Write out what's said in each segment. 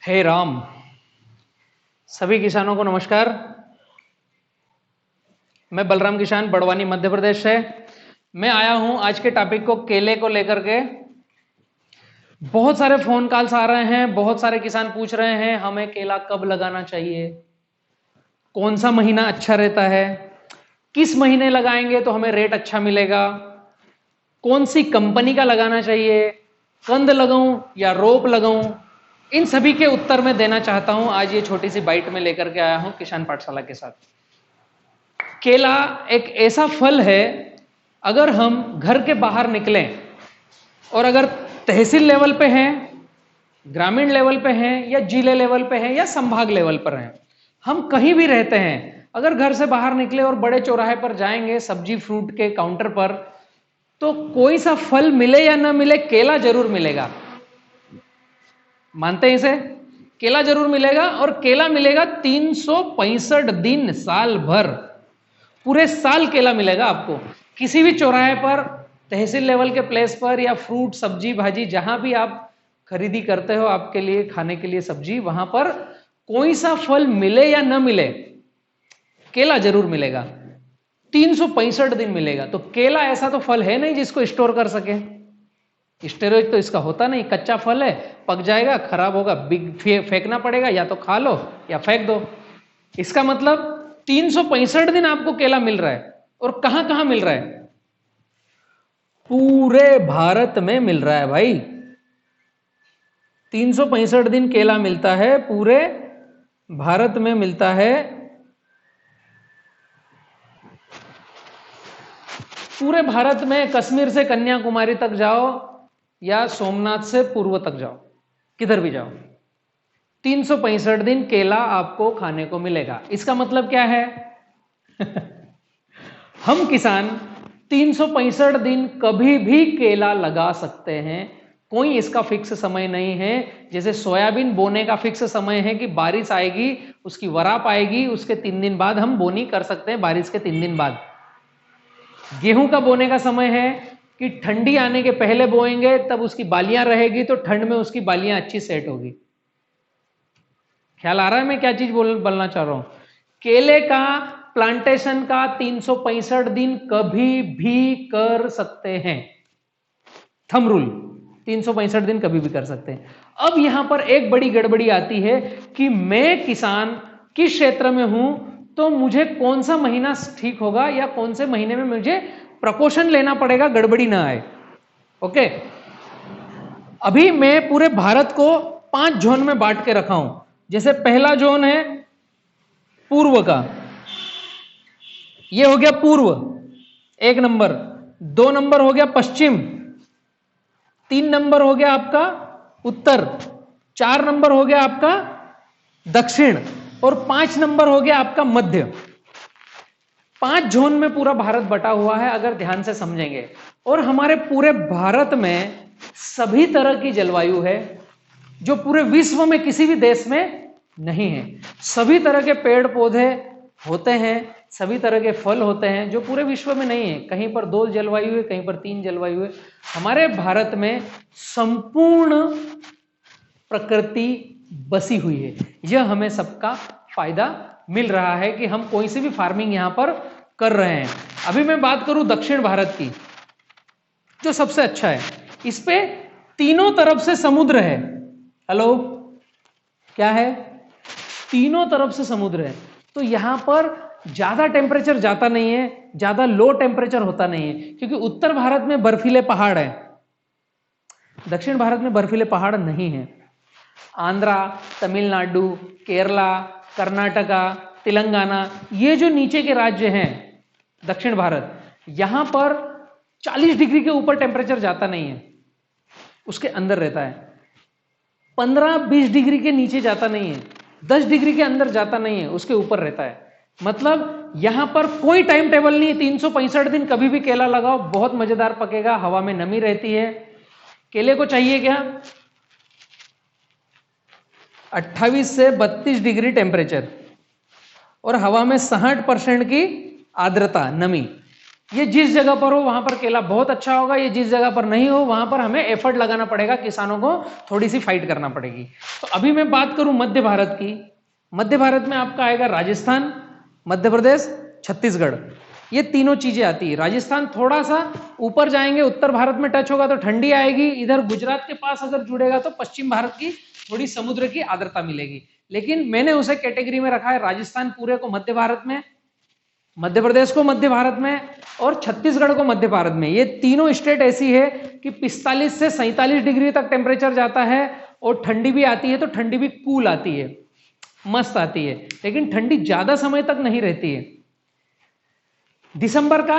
हे राम। सभी किसानों को नमस्कार। मैं बलराम किसान बड़वानी मध्य प्रदेश से मैं आया हूं आज के टॉपिक को केले को लेकर के। बहुत सारे फोन कॉल्स आ रहे हैं, बहुत सारे किसान पूछ रहे हैं हमें केला कब लगाना चाहिए, कौन सा महीना अच्छा रहता है, किस महीने लगाएंगे तो हमें रेट अच्छा मिलेगा, कौन सी कंपनी का लगाना चाहिए, कंद लगाऊं या रोप लगाऊं। इन सभी के उत्तर मैं देना चाहता हूं। आज ये छोटी सी बाइट में लेकर के आया हूं किसान पाठशाला के साथ। केला एक ऐसा फल है, अगर हम घर के बाहर निकलें और अगर तहसील लेवल पे हैं, ग्रामीण लेवल पे हैं या जिले लेवल पे हैं या संभाग लेवल पर हैं, हम कहीं भी रहते हैं, अगर घर से बाहर निकले और बड़े चौराहे पर जाएंगे सब्जी फ्रूट के काउंटर पर, तो कोई सा फल मिले या ना मिले केला जरूर मिलेगा। मानते हैं इसे? केला जरूर मिलेगा, और केला मिलेगा 365 दिन, साल भर, पूरे साल केला मिलेगा आपको। किसी भी चौराहे पर, तहसील लेवल के प्लेस पर या फ्रूट सब्जी भाजी जहां भी आप खरीदी करते हो आपके लिए खाने के लिए सब्जी, वहां पर कोई सा फल मिले या ना मिले केला जरूर मिलेगा। 365 दिन मिलेगा। तो केला ऐसा तो फल है नहीं जिसको स्टोर कर सके। स्टोरेज तो इसका होता नहीं, कच्चा फल है, पक जाएगा, खराब होगा, फेंकना पड़ेगा, या तो खा लो या फेंक दो। इसका मतलब 365 दिन आपको केला मिल रहा है। और कहां कहां मिल रहा है? पूरे भारत में मिल रहा है भाई। 365 दिन केला मिलता है, पूरे भारत में मिलता है। पूरे भारत में कश्मीर से कन्याकुमारी तक जाओ या सोमनाथ से पूर्व तक जाओ, किधर भी जाओ, 365 दिन केला आपको खाने को मिलेगा। इसका मतलब क्या है? हम किसान 365 दिन कभी भी केला लगा सकते हैं। कोई इसका फिक्स समय नहीं है। जैसे सोयाबीन बोने का फिक्स समय है कि बारिश आएगी, उसकी वराप आएगी, उसके 3 दिन बाद हम बोनी कर सकते हैं, बारिश के 3 दिन बाद। गेहूं का बोने का समय है कि ठंडी आने के पहले बोएंगे, तब उसकी बालियां रहेगी तो ठंड में उसकी बालियां अच्छी सेट होगी। ख्याल आ रहा है मैं क्या चीज बोलना चाह रहा हूं? केले का प्लांटेशन का 365 दिन कभी भी कर सकते हैं। थंब रूल, 365 दिन कभी भी कर सकते हैं। अब यहां पर एक बड़ी गड़बड़ी आती है कि मैं किसान किस क्षेत्र में हूं, तो मुझे कौन सा महीना ठीक होगा या कौन से महीने में मुझे प्रिकॉशन लेना पड़ेगा, गड़बड़ी ना आए। ओके, अभी मैं पूरे भारत को 5 जोन में बांट के रखा हूं। जैसे पहला जोन है पूर्व का, यह हो गया पूर्व 1 नंबर, 2 नंबर हो गया पश्चिम, 3 नंबर हो गया आपका उत्तर, 4 नंबर हो गया आपका दक्षिण, और 5 नंबर हो गया आपका मध्य। 5 जोन में पूरा भारत बटा हुआ है अगर ध्यान से समझेंगे। और हमारे पूरे भारत में सभी तरह की जलवायु है जो पूरे विश्व में किसी भी देश में नहीं है। सभी तरह के पेड़ पौधे होते हैं, सभी तरह के फल होते हैं जो पूरे विश्व में नहीं है। कहीं पर 2 जलवायु है, कहीं पर 3 जलवायु है। हमारे भारत में संपूर्ण प्रकृति बसी हुई है। यह हमें सबका फायदा मिल रहा है कि हम कोई सी भी फार्मिंग यहां पर कर रहे हैं। अभी मैं बात करूं दक्षिण भारत की, जो सबसे अच्छा है। इस पे तीनों तरफ से समुद्र है। हेलो, क्या है? तीनों तरफ से समुद्र है। तो यहां पर ज्यादा टेम्परेचर जाता नहीं है, ज्यादा लो टेम्परेचर होता नहीं है, क्योंकि उत्तर भारत में बर्फीले पहाड़ है, दक्षिण भारत में बर्फीले पहाड़ नहीं है। आंध्रा, तमिलनाडु, केरला, कर्नाटका, तेलंगाना, ये जो नीचे के राज्य हैं दक्षिण भारत, यहां पर 40 डिग्री के ऊपर टेम्परेचर जाता नहीं है, उसके अंदर रहता है। 15-20 डिग्री के नीचे जाता नहीं है, 10 डिग्री के अंदर जाता नहीं है, उसके ऊपर रहता है। मतलब यहां पर कोई टाइम टेबल नहीं है। 365 दिन कभी भी केला लगाओ, बहुत मजेदार पकेगा, हवा में नमी रहती है। केले को चाहिए क्या? 28 से 32 डिग्री टेम्परेचर और हवा में 60% की आर्द्रता, नमी। ये जिस जगह पर हो वहां पर केला बहुत अच्छा होगा। ये जिस जगह पर नहीं हो वहां पर हमें एफर्ट लगाना पड़ेगा, किसानों को थोड़ी सी फाइट करना पड़ेगी। तो अभी मैं बात करूं मध्य भारत की, मध्य भारत में आपका आएगा राजस्थान, मध्य प्रदेश, छत्तीसगढ़, ये तीनों चीजें आती है। राजस्थान थोड़ा सा ऊपर जाएंगे, उत्तर भारत में टच होगा तो ठंडी आएगी, इधर गुजरात के पास अगर जुड़ेगा तो पश्चिम भारत की थोड़ी समुद्र की आर्द्रता मिलेगी, लेकिन मैंने उसे कैटेगरी में रखा है राजस्थान पूरे को मध्य भारत में, मध्य प्रदेश को मध्य भारत में और छत्तीसगढ़ को मध्य भारत में। ये तीनों स्टेट ऐसी है कि 45 से 47 डिग्री तक टेम्परेचर जाता है और ठंडी भी आती है, तो ठंडी भी कूल आती है, मस्त आती है, लेकिन ठंडी ज्यादा समय तक नहीं रहती है। दिसंबर का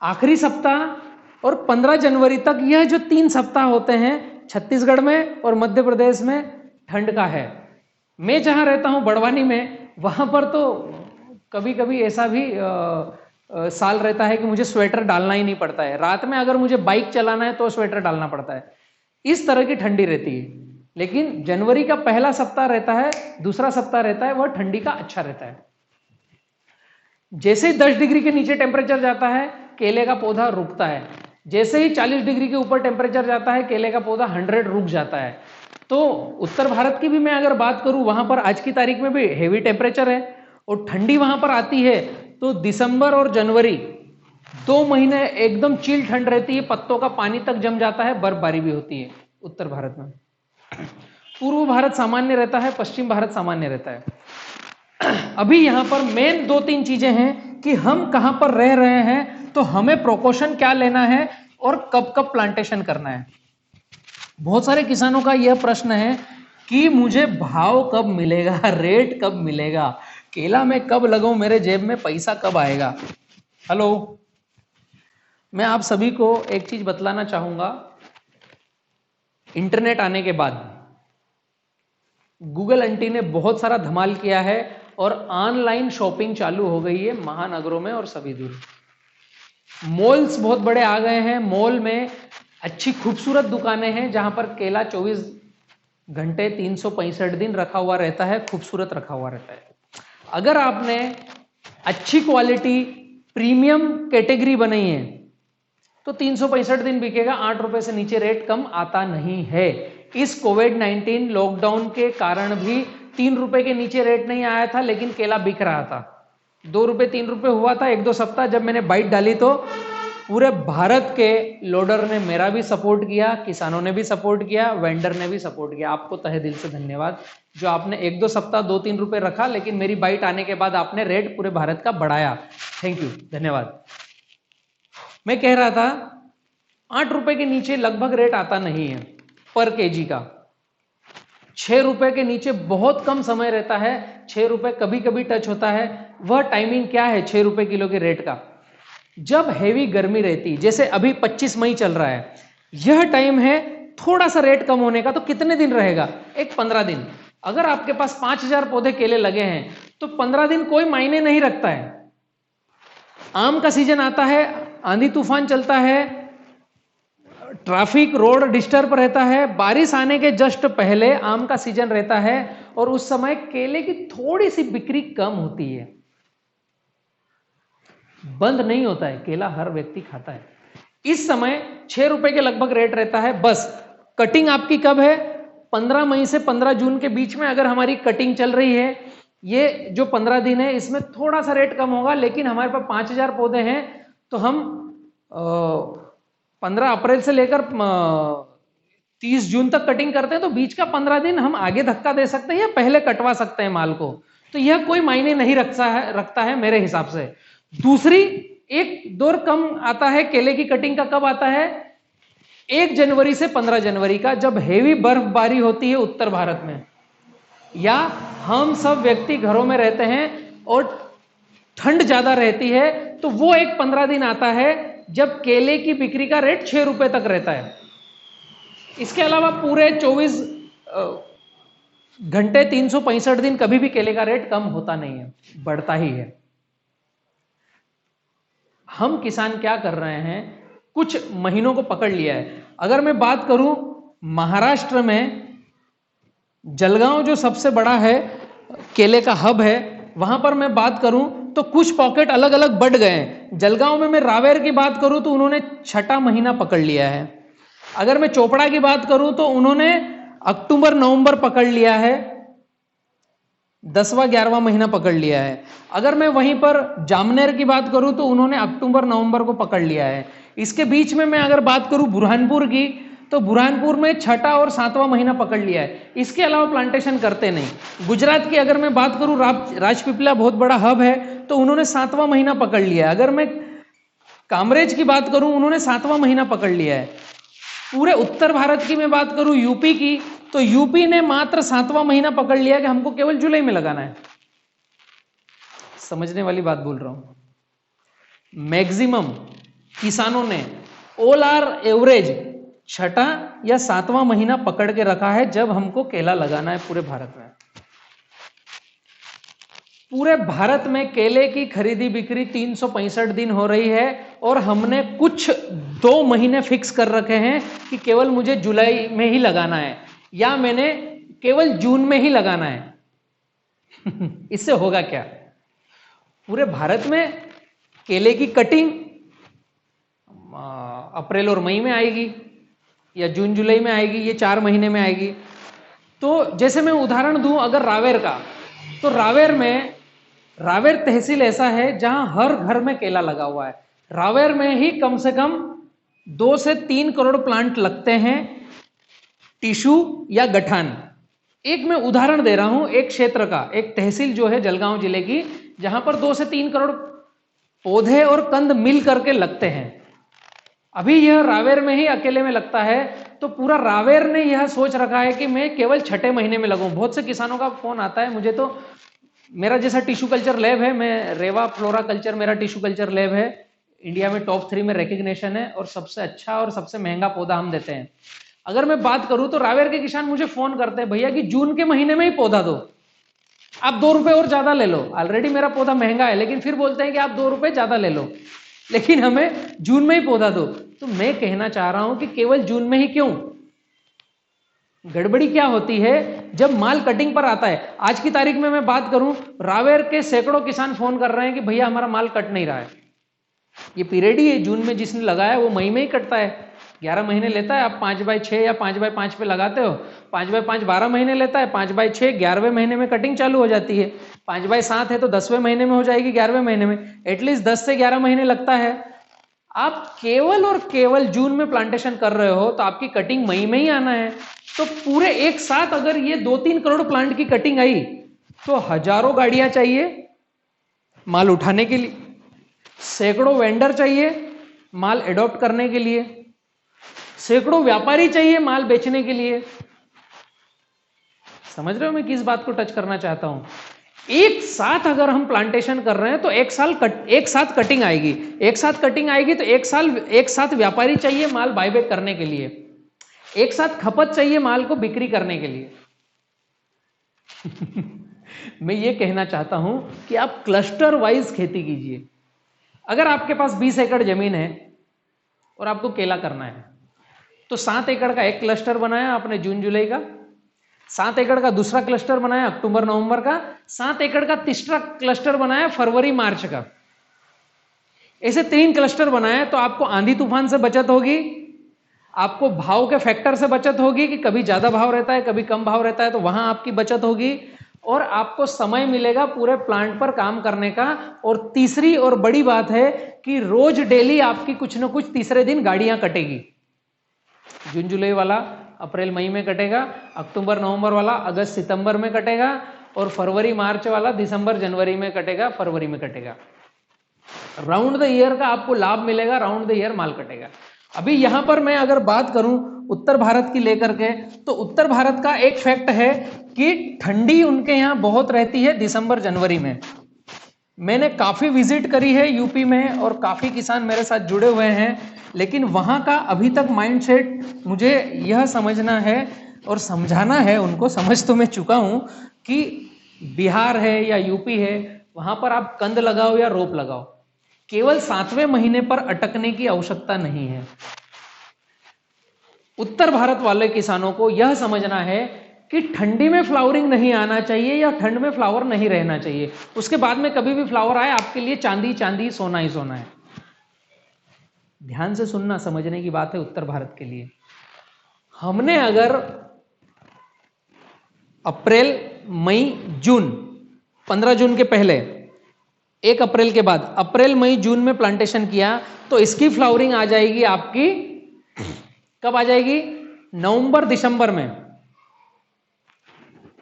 आखिरी सप्ताह और 15 जनवरी तक यह जो 3 सप्ताह होते हैं छत्तीसगढ़ में और मध्य प्रदेश में ठंड का है। मैं जहां रहता हूं बड़वानी में, वहां पर तो कभी कभी ऐसा भी साल रहता है कि मुझे स्वेटर डालना ही नहीं पड़ता है, रात में अगर मुझे बाइक चलाना है तो स्वेटर डालना पड़ता है, इस तरह की ठंडी रहती है। लेकिन जनवरी का पहला सप्ताह रहता है, दूसरा सप्ताह रहता है, वह ठंडी का अच्छा रहता है। जैसे ही 10 डिग्री के नीचे टेम्परेचर जाता है केले का पौधा रुकता है, जैसे ही 40 डिग्री के ऊपर टेम्परेचर जाता है केले का पौधा 100 रुक जाता है। तो उत्तर भारत की भी मैं अगर बात करूं, वहां पर आज की तारीख में भी हेवी टेम्परेचर है और ठंडी वहां पर आती है, तो दिसंबर और जनवरी 2 महीने एकदम चिल ठंड रहती है, पत्तों का पानी तक जम जाता है, बर्फबारी भी होती है उत्तर भारत में। पूर्व भारत सामान्य रहता है, पश्चिम भारत सामान्य रहता है। अभी यहां पर मेन 2-3 चीजें हैं कि हम कहां पर रह रहे हैं, तो हमें प्रिकॉशन क्या लेना है और कब कब प्लांटेशन करना है। बहुत सारे किसानों का यह प्रश्न है कि मुझे भाव कब मिलेगा, रेट कब मिलेगा, केला मैं कब लगाऊं, मेरे जेब में पैसा कब आएगा। हेलो, मैं आप सभी को एक चीज बतलाना चाहूंगा। इंटरनेट आने के बाद गूगल आंटी ने बहुत सारा धमाल किया है और ऑनलाइन शॉपिंग चालू हो गई है महानगरों में और सभी दूर। मॉल्स बहुत बड़े आ गए हैं, मॉल में अच्छी खूबसूरत दुकानें हैं जहां पर केला 24 घंटे 365 दिन रखा हुआ रहता है, खूबसूरत रखा हुआ रहता है। अगर आपने अच्छी क्वालिटी प्रीमियम कैटेगरी बनाई है तो 365 दिन बिकेगा, 8 रुपए से नीचे रेट कम आता नहीं है। इस कोविड-19 लॉकडाउन के कारण भी 3 रुपए के नीचे रेट नहीं आया था, लेकिन केला बिक रहा था। 2 रुपए 3 रुपए हुआ था 1-2 सप्ताह। जब मैंने बाइट डाली तो पूरे भारत के लोडर ने मेरा भी सपोर्ट किया, किसानों ने भी सपोर्ट किया, वेंडर ने भी सपोर्ट किया। आपको तहे दिल से धन्यवाद जो आपने 1-2 सप्ताह 2-3 रुपए रखा, लेकिन मेरी बाइट आने के बाद आपने रेट पूरे भारत का बढ़ाया। थैंक यू, धन्यवाद। मैं कह रहा था 8 रुपए के नीचे लगभग रेट आता नहीं है पर केजी का। 6 रुपए के नीचे बहुत कम समय रहता है, 6 रुपए कभी कभी टच होता है। वह टाइमिंग क्या है 6 रुपए किलो के रेट का? जब हेवी गर्मी रहती, जैसे अभी 25 मई चल रहा है, यह टाइम है थोड़ा सा रेट कम होने का। तो कितने दिन रहेगा? एक 15 दिन। अगर आपके पास 5000 पौधे केले लगे हैं तो 15 दिन कोई मायने नहीं रखता है। आम का सीजन आता है, आंधी तूफान चलता है, ट्रैफिक रोड डिस्टर्ब रहता है, बारिश आने के जस्ट पहले आम का सीजन रहता है और उस समय केले की थोड़ी सी बिक्री कम होती है। बंद नहीं होता है, केला हर व्यक्ति खाता है। इस समय 6 रुपए के लगभग रेट रहता है। बस कटिंग आपकी कब है? 15 मई से 15 जून के बीच में अगर हमारी कटिंग चल रही है, ये जो 15 दिन है इसमें थोड़ा सा रेट कम होगा, लेकिन हमारे पास 5000 पौधे हैं तो हम 15 अप्रैल से लेकर 30 जून तक कटिंग करते हैं, तो बीच का 15 दिन हम आगे धक्का दे सकते हैं या पहले कटवा सकते हैं माल को। तो यह कोई मायने नहीं रखता है मेरे हिसाब से। दूसरी एक दौर कम आता है केले की कटिंग का, कब आता है? 1 जनवरी से 15 जनवरी का, जब हेवी बर्फबारी होती है उत्तर भारत में, या हम सब व्यक्ति घरों में रहते हैं और ठंड ज्यादा रहती है, तो वो एक 15 दिन आता है जब केले की बिक्री का रेट 6 रुपए तक रहता है। इसके अलावा पूरे 24 घंटे 365 दिन कभी भी केले का रेट कम होता नहीं है, बढ़ता ही है। हम किसान क्या कर रहे हैं, कुछ महीनों को पकड़ लिया है। अगर मैं बात करूं महाराष्ट्र में जलगांव जो सबसे बड़ा है केले का हब है, वहां पर मैं बात करूं तो कुछ पॉकेट अलग अलग बढ़ गए हैं। जलगांव में मैं रावेर की बात करूं तो उन्होंने 6ठा महीना पकड़ लिया है। अगर मैं चोपड़ा की बात करूं तो उन्होंने अक्टूबर नवंबर पकड़ लिया है, 10वां 11वां महीना पकड़ लिया है। अगर मैं वहीं पर जामनेर की बात करूं तो उन्होंने अक्टूबर नवंबर को पकड़ लिया है। इसके बीच में मैं अगर बात करूं बुरहानपुर की, तो बुरहानपुर में छठा और 7वां महीना पकड़ लिया है। इसके अलावा प्लांटेशन करते नहीं। गुजरात की अगर मैं बात करूं, राजपीपला बहुत बड़ा हब है, तो उन्होंने 7वां महीना पकड़ लिया है। अगर मैं कामरेज की बात करूं, उन्होंने 7वां महीना पकड़ लिया है। पूरे उत्तर भारत की मैं बात करूं, यूपी की, तो यूपी ने मात्र 7वां महीना पकड़ लिया कि हमको केवल जुलाई में लगाना है। समझने वाली बात बोल रहा हूं। मैक्सिमम किसानों ने ऑल आर एवरेज छठा या 7वां महीना पकड़ के रखा है जब हमको केला लगाना है पूरे भारत में। पूरे भारत में केले की खरीदी बिक्री 365 दिन हो रही है और हमने कुछ 2 महीने फिक्स कर रखे हैं कि केवल मुझे जुलाई में ही लगाना है या मैंने केवल जून में ही लगाना है। इससे होगा क्या? पूरे भारत में केले की कटिंग अप्रैल और मई में आएगी या जून जुलाई में आएगी, ये 4 महीने में आएगी। तो जैसे मैं उदाहरण दूं अगर रावेर का, तो रावेर तहसील ऐसा है जहां हर घर में केला लगा हुआ है। रावेर में ही कम से कम 2 से 3 करोड़ प्लांट लगते हैं, टिश्यू या गठान। एक मैं उदाहरण दे रहा हूं, एक क्षेत्र का, एक तहसील जो है जलगांव जिले की, जहां पर 2 से 3 करोड़ पौधे और कंद मिल करके लगते हैं। अभी यह रावेर में ही अकेले में लगता है, तो पूरा रावेर ने यह सोच रखा है कि मैं केवल छठे महीने में लगूं। बहुत से किसानों का फोन आता है मुझे, तो मेरा जैसा टिश्यू कल्चर लैब है, मैं रेवा फ्लोरा कल्चर मेरा टिश्यू कल्चर लैब है, इंडिया में टॉप 3 में रिकग्निशन है और सबसे अच्छा और सबसे महंगा पौधा हम देते हैं। अगर मैं बात करूं तो रावेर के किसान मुझे फोन करते हैं, भैया कि जून के महीने में ही पौधा दो, आप 2 रुपए और ज्यादा ले लो। ऑलरेडी मेरा पौधा महंगा है, लेकिन फिर बोलते हैं कि आप 2 रुपए ज्यादा ले लो, लेकिन हमें जून में ही पौधा दो। तो मैं कहना चाह रहा हूं कि केवल जून में ही क्यों? गड़बड़ी क्या होती है जब माल कटिंग पर आता है। आज की तारीख में मैं बात करूं, रावेर के सैकड़ों किसान फोन कर रहे हैं कि भैया हमारा माल कट नहीं रहा है। ये पीरियड ही है, जून में जिसने लगाया वो मई में ही कटता है। 11 महीने लेता है। आप 5/6 या 5/5 पे लगाते हो, 5/5 12 महीने लेता है, 5/6 11वें महीने में कटिंग चालू हो जाती है, 5/7 है तो 10वें महीने में हो जाएगी, 11वें महीने में। एटलीस्ट 10 से 11 महीने लगता है। आप केवल और केवल जून में प्लांटेशन कर रहे हो तो आपकी कटिंग मई में ही आना है। तो पूरे एक साथ अगर ये 2-3 करोड़ प्लांट की कटिंग आई तो हजारों गाड़ियां चाहिए माल उठाने के लिए, सैकड़ों वेंडर चाहिए माल एडॉप्ट करने के लिए, सैकड़ों व्यापारी चाहिए माल बेचने के लिए। समझ रहे हो मैं किस बात को टच करना चाहता हूं? एक साथ अगर हम प्लांटेशन कर रहे हैं तो एक साथ कटिंग आएगी, एक साथ कटिंग आएगी तो एक साथ व्यापारी चाहिए माल बायबैक करने के लिए, एक साथ खपत चाहिए माल को बिक्री करने के लिए। मैं ये कहना चाहता हूं कि आप क्लस्टर वाइज खेती कीजिए। अगर आपके पास 20 एकड़ जमीन है और आपको केला करना है तो 7 एकड़ का एक क्लस्टर बनाया आपने जून जुलाई का, 7 एकड़ का दूसरा क्लस्टर बनाया अक्टूबर नवंबर का, 7 एकड़ का तीसरा क्लस्टर बनाया फरवरी मार्च का। ऐसे 3 क्लस्टर बनाए तो आपको आंधी तूफान से बचत होगी, आपको भाव के फैक्टर से बचत होगी कि कभी ज्यादा भाव रहता है कभी कम भाव रहता है, तो वहां आपकी बचत होगी और आपको समय मिलेगा पूरे प्लांट पर काम करने का। और तीसरी और बड़ी बात है कि रोज डेली आपकी कुछ ना कुछ तीसरे दिन गाड़ियां कटेगी। जून जुलाई वाला अप्रैल मई में कटेगा, अक्टूबर नवंबर वाला अगस्त सितंबर में कटेगा और फरवरी मार्च वाला दिसंबर जनवरी में कटेगा, फरवरी में कटेगा। राउंड द ईयर का आपको लाभ मिलेगा, राउंड द ईयर माल कटेगा। अभी यहां पर मैं अगर बात करूं उत्तर भारत की लेकर के, तो उत्तर भारत का एक फैक्ट है कि ठंडी उनके यहां बहुत रहती है दिसंबर जनवरी में। मैंने काफी विजिट करी है यूपी में और काफी किसान मेरे साथ जुड़े हुए हैं, लेकिन वहां का अभी तक माइंडसेट मुझे यह समझना है और समझाना है उनको, समझ तो मैं चुका हूं कि बिहार है या यूपी है, वहां पर आप कंद लगाओ या रोप लगाओ, केवल 7वें महीने पर अटकने की आवश्यकता नहीं है। उत्तर भारत वाले किसानों को यह समझना है कि ठंडी में फ्लावरिंग नहीं आना चाहिए या ठंड में फ्लावर नहीं रहना चाहिए, उसके बाद में कभी भी फ्लावर आए आपके लिए चांदी चांदी सोना ही सोना है। ध्यान से सुनना, समझने की बात है उत्तर भारत के लिए। हमने अगर अप्रैल, मई, जून, 15 जून के पहले, 1 अप्रैल के बाद अप्रैल, मई, जून में प्लांटेशन किया तो इसकी फ्लावरिंग आ जाएगी आपकी, कब आ जाएगी? नवंबर, दिसंबर में।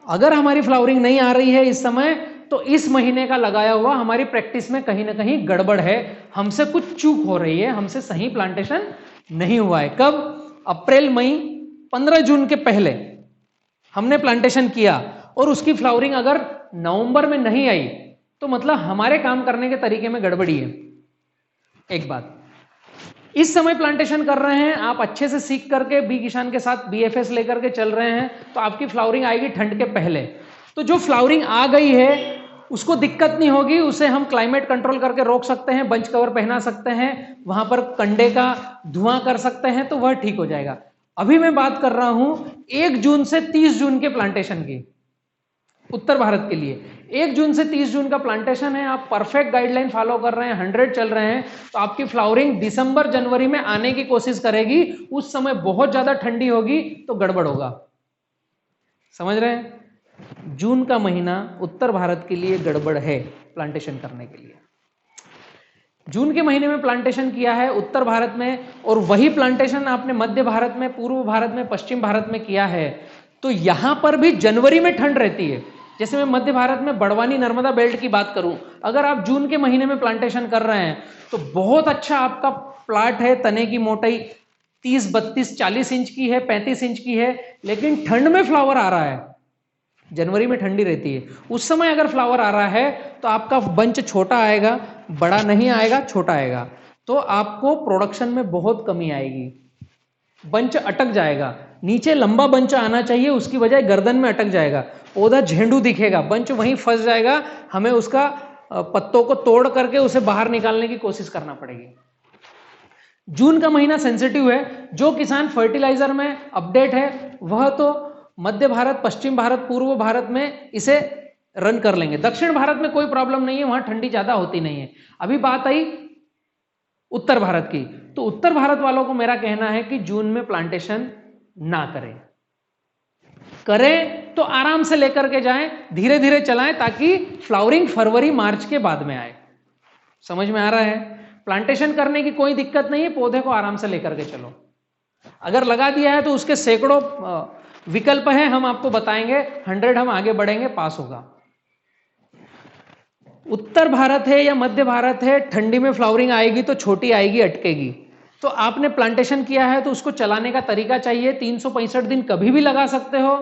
अगर हमारी फ्लावरिंग नहीं आ रही है इस समय, तो इस महीने का लगाया हुआ हमारी प्रैक्टिस में कहीं ना कहीं गड़बड़ है, हमसे कुछ चूक हो रही है, हमसे सही प्लांटेशन नहीं हुआ है। कब? अप्रैल, मई, 15 जून के पहले हमने प्लांटेशन किया और उसकी फ्लावरिंग अगर नवंबर में नहीं आई तो मतलब हमारे काम करने के तरीके में गड़बड़ी है। एक बात, इस समय प्लांटेशन कर रहे हैं आप, अच्छे से सीख करके बी किसान के साथ BFS लेकर के चल रहे हैं, तो आपकी फ्लावरिंग आएगी ठंड के पहले। तो जो फ्लावरिंग आ गई है उसको दिक्कत नहीं होगी, उसे हम क्लाइमेट कंट्रोल करके रोक सकते हैं, बंच कवर पहना सकते हैं, वहां पर कंडे का धुआं कर सकते हैं, तो वह ठीक हो जाएगा। अभी मैं बात कर रहा हूं 1 जून से 30 जून के प्लांटेशन की, उत्तर भारत के लिए 1 जून से 30 जून का प्लांटेशन है। आप परफेक्ट गाइडलाइन फॉलो कर रहे हैं, 100 चल रहे हैं, तो आपकी फ्लावरिंग दिसंबर, जनवरी में आने की कोशिश करेगी। उस समय बहुत ज्यादा ठंडी होगी तो गड़बड़ होगा। समझ रहे हैं? जून का महीना उत्तर भारत के लिए गड़बड़ है प्लांटेशन करने के लिए। जून के महीने में प्लांटेशन किया है उत्तर भारत में, और वही प्लांटेशन आपने मध्य भारत में, पूर्व भारत में, पश्चिम भारत में किया है, तो यहां पर भी जनवरी में ठंड रहती है। जैसे मैं मध्य भारत में बड़वानी नर्मदा बेल्ट की बात करूं, अगर आप जून के महीने में प्लांटेशन कर रहे हैं तो बहुत अच्छा आपका प्लाट है, तने की मोटाई 30, 32, 40 इंच की है, 35 इंच की है, लेकिन ठंड में फ्लावर आ रहा है। जनवरी में ठंडी रहती है, उस समय अगर फ्लावर आ रहा है तो आपका बंच छोटा आएगा, बड़ा नहीं आएगा, छोटा आएगा, तो आपको प्रोडक्शन में बहुत कमी आएगी, बंच अटक जाएगा। नीचे लंबा बंच आना चाहिए, उसकी बजाय गर्दन में अटक जाएगा, पौधा झेंडू दिखेगा, बंच वहीं फंस जाएगा, हमें उसका पत्तों को तोड़ करके उसे बाहर निकालने की कोशिश करना पड़ेगी। जून का महीना सेंसिटिव है। जो किसान फर्टिलाइजर में अपडेट है वह तो मध्य भारत, पश्चिम भारत, पूर्व भारत में इसे रन कर लेंगे। दक्षिण भारत में कोई प्रॉब्लम नहीं है, वहां ठंडी ज्यादा होती नहीं है। अभी बात आई उत्तर भारत की, तो उत्तर भारत वालों को मेरा कहना है कि जून में प्लांटेशन ना करें, करें तो आराम से लेकर के जाएं, धीरे धीरे चलाएं, ताकि फ्लावरिंग फरवरी, मार्च के बाद में आए। समझ में आ रहा है? प्लांटेशन करने की कोई दिक्कत नहीं है, पौधे को आराम से लेकर के चलो। अगर लगा दिया है तो उसके सैकड़ों विकल्प हैं, हम आपको बताएंगे, 100 हम आगे बढ़ेंगे, पास होगा। उत्तर भारत है या मध्य भारत है, ठंडी में फ्लावरिंग आएगी तो छोटी आएगी, अटकेगी। तो आपने प्लांटेशन किया है तो उसको चलाने का तरीका चाहिए। 365 दिन कभी भी लगा सकते हो,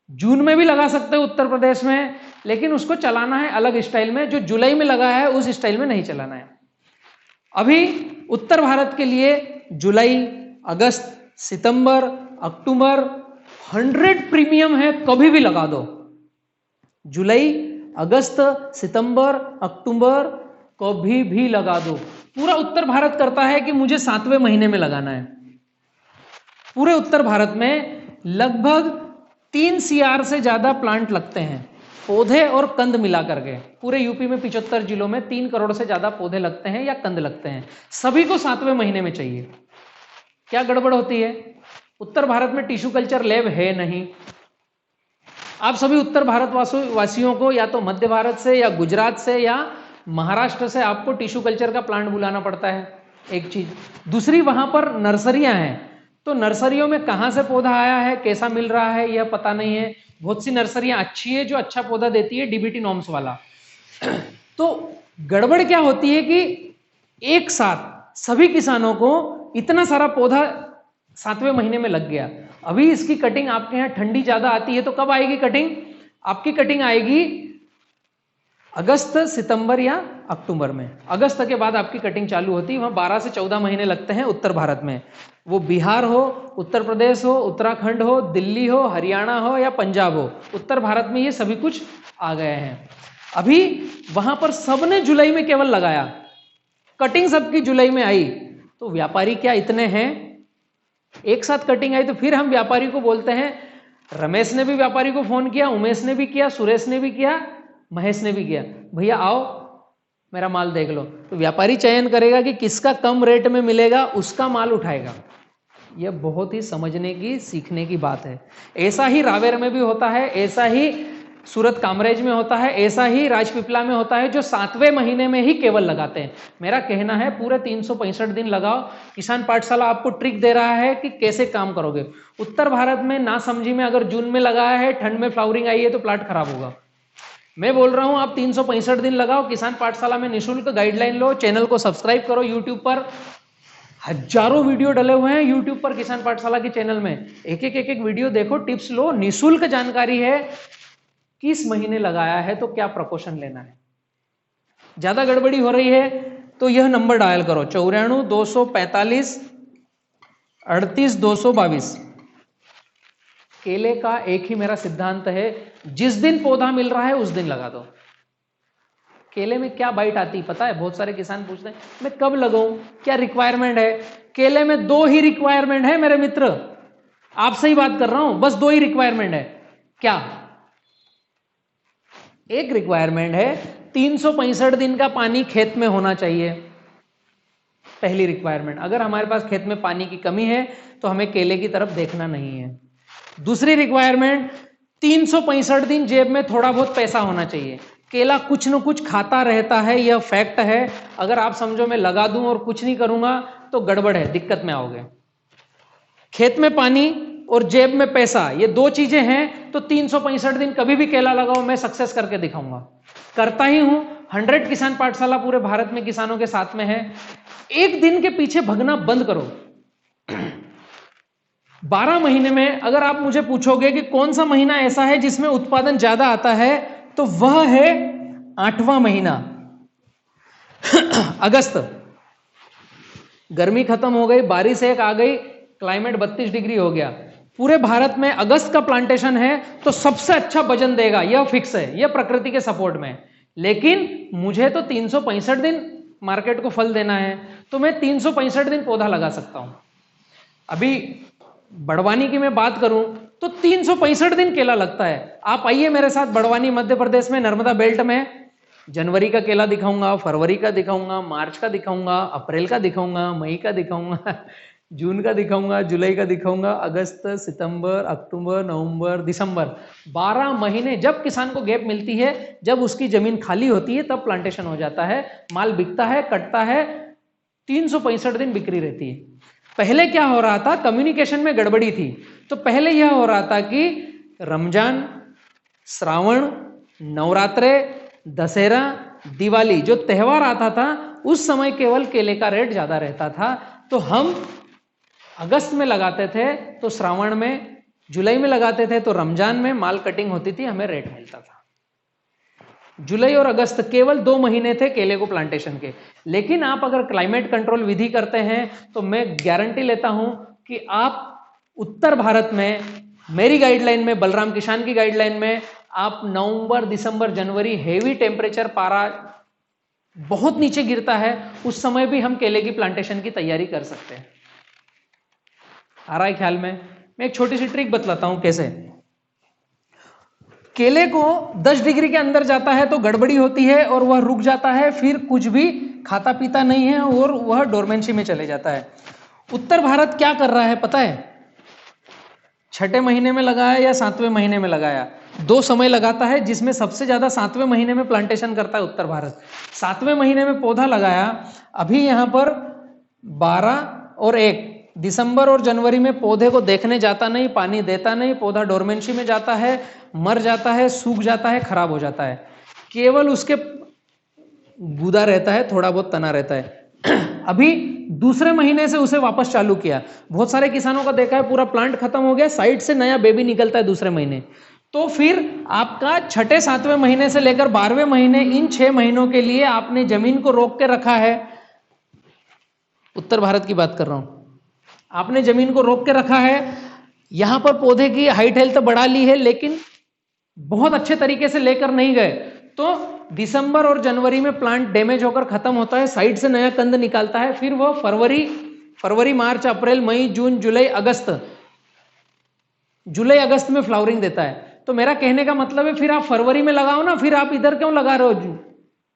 जून में भी लगा सकते हो उत्तर प्रदेश में, लेकिन उसको चलाना है अलग स्टाइल में। जो जुलाई में लगा है उस स्टाइल में नहीं चलाना है। अभी उत्तर भारत के लिए जुलाई, अगस्त, सितंबर, अक्टूबर 100 प्रीमियम है, कभी भी लगा दो। जुलाई, अगस्त, सितंबर, अक्टूबर कभी भी लगा दो। पूरा उत्तर भारत करता है कि मुझे 7वें महीने में लगाना है। पूरे उत्तर भारत में लगभग 3 CR से ज्यादा प्लांट लगते हैं, पौधे और कंद मिला करके। पूरे यूपी में 75 जिलों में 3 करोड़ से ज्यादा पौधे लगते हैं या कंद लगते हैं। सभी को 7वें महीने में चाहिए। क्या गड़बड़ होती है? उत्तर भारत में टिश्यू कल्चर लैब है नहीं। आप सभी उत्तर भारत वासियों को या तो मध्य भारत से या गुजरात से या महाराष्ट्र से आपको टिश्यू कल्चर का प्लांट बुलाना पड़ता है, एक चीज। दूसरी, वहां पर नर्सरियां हैं, तो नर्सरियों में कहां से पौधा आया है, कैसा मिल रहा है, यह पता नहीं है। बहुत सी नर्सरियां अच्छी है जो अच्छा पौधा देती है, DBT नॉर्म्स वाला। तो गड़बड़ क्या होती है कि एक साथ सभी किसानों को इतना सारा पौधा 7वें महीने में लग गया। अभी इसकी कटिंग आपके यहाँ ठंडी ज्यादा आती है, तो कब आएगी कटिंग? आपकी कटिंग आएगी अगस्त, सितंबर या अक्टूबर में। अगस्त के बाद आपकी कटिंग चालू होती है। वहां 12 से 14 महीने लगते हैं उत्तर भारत में। वो बिहार हो, उत्तर प्रदेश हो, उत्तराखंड हो, दिल्ली हो, हरियाणा हो या पंजाब हो, उत्तर भारत में ये सभी कुछ आ गए हैं। अभी वहां पर सबने जुलाई में केवल लगाया, कटिंग सबकी जुलाई में आई। तो व्यापारी क्या इतने हैं? एक साथ कटिंग आई तो फिर हम व्यापारी को बोलते हैं, रमेश ने भी व्यापारी को फोन किया, उमेश ने भी किया, सुरेश ने भी किया, महेश ने भी किया, भैया आओ मेरा माल देख लो। तो व्यापारी चयन करेगा कि किसका कम रेट में मिलेगा, उसका माल उठाएगा। यह बहुत ही समझने की, सीखने की बात है। ऐसा ही रावेर में भी होता है, ऐसा ही सूरत कामरेज में होता है, ऐसा ही राजपीपला में होता है, जो 7वें महीने में ही केवल लगाते हैं। मेरा कहना है पूरे 365 दिन लगाओ। किसान पाठशाला आपको ट्रिक दे रहा है कि कैसे काम करोगे। उत्तर भारत में ना समझी में अगर जून में लगाया है, ठंड में फ्लावरिंग आई है तो प्लांट खराब होगा। मैं बोल रहा हूं आप 365 दिन लगाओ। किसान पाठशाला में निःशुल्क गाइडलाइन लो, चैनल को सब्सक्राइब करो। यूट्यूब पर हजारों वीडियो डले हुए हैं यूट्यूब पर किसान पाठशाला के चैनल में, एक एक वीडियो देखो, टिप्स लो, निःशुल्क जानकारी है। किस महीने लगाया है तो क्या प्रिकॉशन लेना है। ज्यादा गड़बड़ी हो रही है तो यह नंबर डायल करो 94 245 38 222। केले का एक ही मेरा सिद्धांत है, जिस दिन पौधा मिल रहा है उस दिन लगा दो। केले में क्या बाइट आती है पता है? बहुत सारे किसान पूछते हैं मैं कब लगाऊं, क्या रिक्वायरमेंट है। केले में 2 ही रिक्वायरमेंट है मेरे मित्र, आपसे ही बात कर रहा हूं, बस 2 ही रिक्वायरमेंट है। क्या? एक रिक्वायरमेंट है 365 दिन का पानी खेत में होना चाहिए, पहली रिक्वायरमेंट। अगर हमारे पास खेत में पानी की कमी है तो हमें केले की तरफ देखना नहीं है। दूसरी रिक्वायरमेंट 365 दिन जेब में थोड़ा बहुत पैसा होना चाहिए। केला कुछ न कुछ खाता रहता है, यह फैक्ट है। अगर आप समझो मैं लगा दूं और कुछ नहीं करूंगा तो गड़बड़ है, दिक्कत में आओगे। खेत में पानी और जेब में पैसा, ये 2 चीजें हैं तो 365 दिन कभी भी केला लगाओ, मैं सक्सेस करके दिखाऊंगा। करता ही हूं। 100 किसान पाठशाला पूरे भारत में किसानों के साथ में है। एक दिन के पीछे भगना बंद करो। 12 महीने में अगर आप मुझे पूछोगे कि कौन सा महीना ऐसा है जिसमें उत्पादन ज्यादा आता है, तो वह है 8वां महीना अगस्त। गर्मी खत्म हो गई, बारिश एक आ गई, क्लाइमेट 32 डिग्री हो गया। पूरे भारत में अगस्त का प्लांटेशन है तो सबसे अच्छा वजन देगा, यह फिक्स है, यह प्रकृति के सपोर्ट में। लेकिन मुझे तो 365 दिन मार्केट को फल देना है, तो मैं 365 दिन पौधा लगा सकता हूं। अभी बड़वानी की मैं बात करूं तो 365 दिन केला लगता है। आप आइए मेरे साथ बड़वानी मध्य प्रदेश में, नर्मदा बेल्ट में। जनवरी का केला दिखाऊंगा, फरवरी का दिखाऊंगा, मार्च का दिखाऊंगा, अप्रैल का दिखाऊंगा, मई का दिखाऊंगा, जून का दिखाऊंगा, जुलाई का दिखाऊंगा, अगस्त, सितंबर, अक्टूबर, नवंबर, दिसंबर। 12 महीने जब किसान को गैप मिलती है, जब उसकी जमीन खाली होती है, तब प्लांटेशन हो जाता है, माल बिकता है, कटता है, 365 दिन बिक्री रहती है। पहले क्या हो रहा था, कम्युनिकेशन में गड़बड़ी थी। तो पहले यह हो रहा था कि रमजान, श्रावण, नवरात्रे, दशहरा, दिवाली जो त्योहार आता था उस समय केवल केले का रेट ज्यादा रहता था। तो हम अगस्त में लगाते थे तो श्रावण में, जुलाई में लगाते थे तो रमजान में माल कटिंग होती थी, हमें रेट मिलता था। जुलाई और अगस्त केवल 2 महीने थे केले को प्लांटेशन के। लेकिन आप अगर क्लाइमेट कंट्रोल विधि करते हैं तो मैं गारंटी लेता हूं कि आप उत्तर भारत में, मेरी गाइडलाइन में, बलराम किसान की गाइडलाइन में, आप नवंबर, दिसंबर, जनवरी हेवी टेम्परेचर, पारा बहुत नीचे गिरता है, उस समय भी हम केले की प्लांटेशन की तैयारी कर सकते हैं। आ रहा है ख्याल में? मैं एक छोटी सी ट्रिक बतलाता हूं कैसे। केले को 10 डिग्री के अंदर जाता है तो गड़बड़ी होती है और वह रुक जाता है, फिर कुछ भी खाता पीता नहीं है और वह डोरमेंसी में चले जाता है। उत्तर भारत क्या कर रहा है पता है? 6ठे महीने में लगाया या 7वें महीने में लगाया, 2 समय लगाता है, जिसमें सबसे ज्यादा 7वें महीने में प्लांटेशन करता है उत्तर भारत। 7वें महीने में पौधा लगाया, अभी यहां पर 12 और 1 दिसंबर और जनवरी में पौधे को देखने जाता नहीं, पानी देता नहीं, पौधा डोरमेंसी में जाता है, मर जाता है, सूख जाता है, खराब हो जाता है। केवल उसके गूदा रहता है, थोड़ा बहुत तना रहता है। अभी दूसरे महीने से उसे वापस चालू किया। बहुत सारे किसानों का देखा है पूरा प्लांट खत्म हो गया, साइड से नया बेबी निकलता है दूसरे महीने। तो फिर आपका 6ठे 7वें महीने से लेकर 12वें महीने, इन 6 महीनों के लिए आपने जमीन को रोक के रखा है। उत्तर भारत की बात कर रहा हूं। आपने जमीन को रोक के रखा है, यहां पर पौधे की हाइट हेल्थ बढ़ा ली है, लेकिन बहुत अच्छे तरीके से लेकर नहीं गए। तो दिसंबर और जनवरी में प्लांट डैमेज होकर खत्म होता है, साइड से नया कंद निकालता है, फिर वो फरवरी, मार्च, अप्रैल, मई, जून, जुलाई, अगस्त, जुलाई अगस्त में फ्लावरिंग देता है। तो मेरा कहने का मतलब है फिर आप फरवरी में लगाओ ना, फिर आप इधर क्यों लगा रहे हो?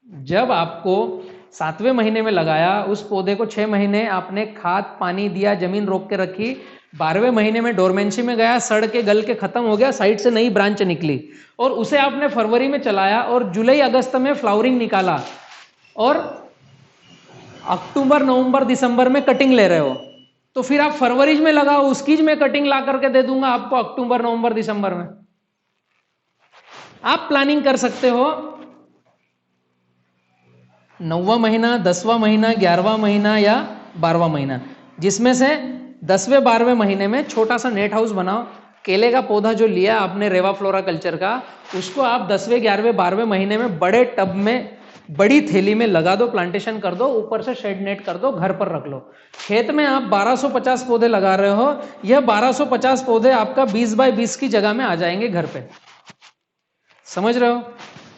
जब आपको 7वें महीने में लगाया, उस पौधे को 6 महीने आपने खाद पानी दिया, जमीन रोक के रखी, 12वें महीने में डोरमेंसी में गया, सड़ के गल के खत्म हो गया, साइड से नई ब्रांच निकली, और उसे आपने फरवरी में चलाया और जुलाई अगस्त में फ्लावरिंग निकाला, और अक्टूबर नवंबर दिसंबर में कटिंग ले रहे हो, तो फिर आप फरवरी में लगाओ, उसकी मैं कटिंग ला करके दे दूंगा आपको अक्टूबर नवंबर दिसंबर में। आप प्लानिंग कर सकते हो 9वां महीना, 10वां महीना, 11वां महीना या 12वां महीना, जिसमें से 10वें 12वें महीने में छोटा सा नेट हाउस बनाओ। केले का पौधा जो लिया आपने रेवा फ्लोरा कल्चर का, उसको आप 10वें 11वें 12वें महीने में बड़े टब में बड़ी थैली में लगा दो, प्लांटेशन कर दो, ऊपर से शेड नेट कर दो, घर पर रख लो। खेत में आप 1250 पौधे लगा रहे हो, यह 1250 पौधे आपका 20 बाय 20 की जगह में आ जाएंगे घर पे। समझ रहे हो?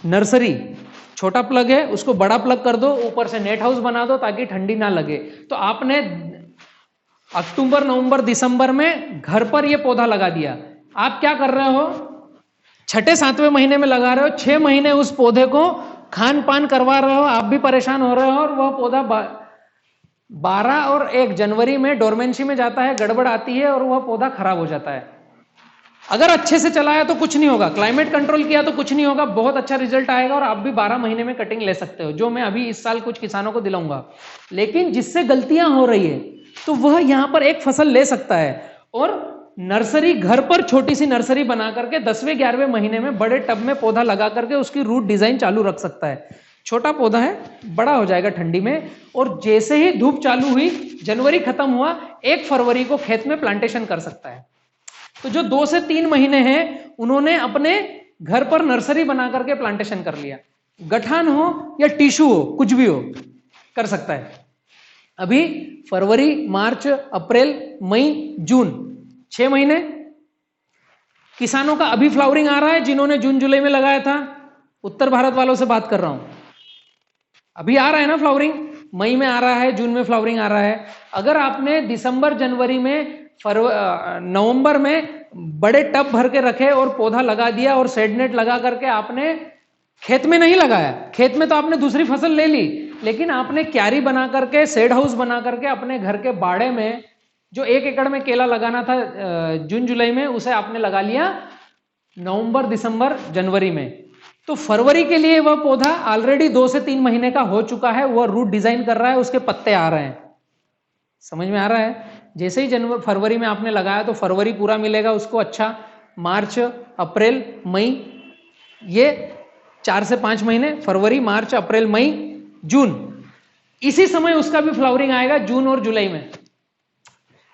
नर्सरी छोटा प्लग है, उसको बड़ा प्लग कर दो, ऊपर से नेट हाउस बना दो ताकि ठंडी ना लगे। तो आपने अक्टूबर नवंबर दिसंबर में घर पर यह पौधा लगा दिया। आप क्या कर रहे हो, 6ठे 7वें महीने में लगा रहे हो, 6 महीने उस पौधे को खान पान करवा रहे हो, आप भी परेशान हो रहे हो, और वह पौधा 12 और 1 जनवरी में डोरमेंसी में जाता है, गड़बड़ आती है और वह पौधा खराब हो जाता है। अगर अच्छे से चलाया तो कुछ नहीं होगा, क्लाइमेट कंट्रोल किया तो कुछ नहीं होगा, बहुत अच्छा रिजल्ट आएगा और आप भी 12 महीने में कटिंग ले सकते हो, जो मैं अभी इस साल कुछ किसानों को दिलाऊंगा। लेकिन जिससे गलतियां हो रही है तो वह यहां पर एक फसल ले सकता है, और नर्सरी घर पर छोटी सी नर्सरी बना करके 10वें 11वें महीने में बड़े टब में पौधा लगा करके उसकी रूट डिजाइन चालू रख सकता है। छोटा पौधा है, बड़ा हो जाएगा ठंडी में, और जैसे ही धूप चालू हुई, जनवरी खत्म हुआ, 1 फरवरी को खेत में प्लांटेशन कर सकता है। तो जो 2 से 3 महीने हैं, उन्होंने अपने घर पर नर्सरी बना करके प्लांटेशन कर लिया। गठान हो या टिश्यू हो, कुछ भी हो, कर सकता है। अभी फरवरी, मार्च, अप्रैल, मई, जून, 6 महीने। किसानों का अभी फ्लावरिंग आ रहा है, जिन्होंने जून जुलाई में लगाया था, उत्तर भारत वालों से बात कर रहा हूं, अभी आ रहा है ना फ्लावरिंग, मई में आ रहा है, जून में फ्लावरिंग आ रहा है। अगर आपने दिसंबर जनवरी में नवंबर में बड़े टब भर के रखे और पौधा लगा दिया और शेड नेट लगा करके आपने खेत में नहीं लगाया, खेत में तो आपने दूसरी फसल ले ली, लेकिन आपने क्यारी बना करके, शेड हाउस बना करके अपने घर के बाड़े में जो 1 एकड़ में केला लगाना था जून जुलाई में, उसे आपने लगा लिया नवंबर दिसंबर जनवरी में। तो फरवरी के लिए वह पौधा ऑलरेडी 2 से 3 महीने का हो चुका है, वह रूट डिजाइन कर रहा है, उसके पत्ते आ रहे हैं। समझ में आ रहा है? जैसे ही फरवरी में आपने लगाया तो फरवरी पूरा मिलेगा उसको अच्छा, मार्च, अप्रैल, मई, ये 4 से 5 महीने, फरवरी, मार्च, अप्रैल, मई, जून, इसी समय उसका भी फ्लावरिंग आएगा, जून और जुलाई में।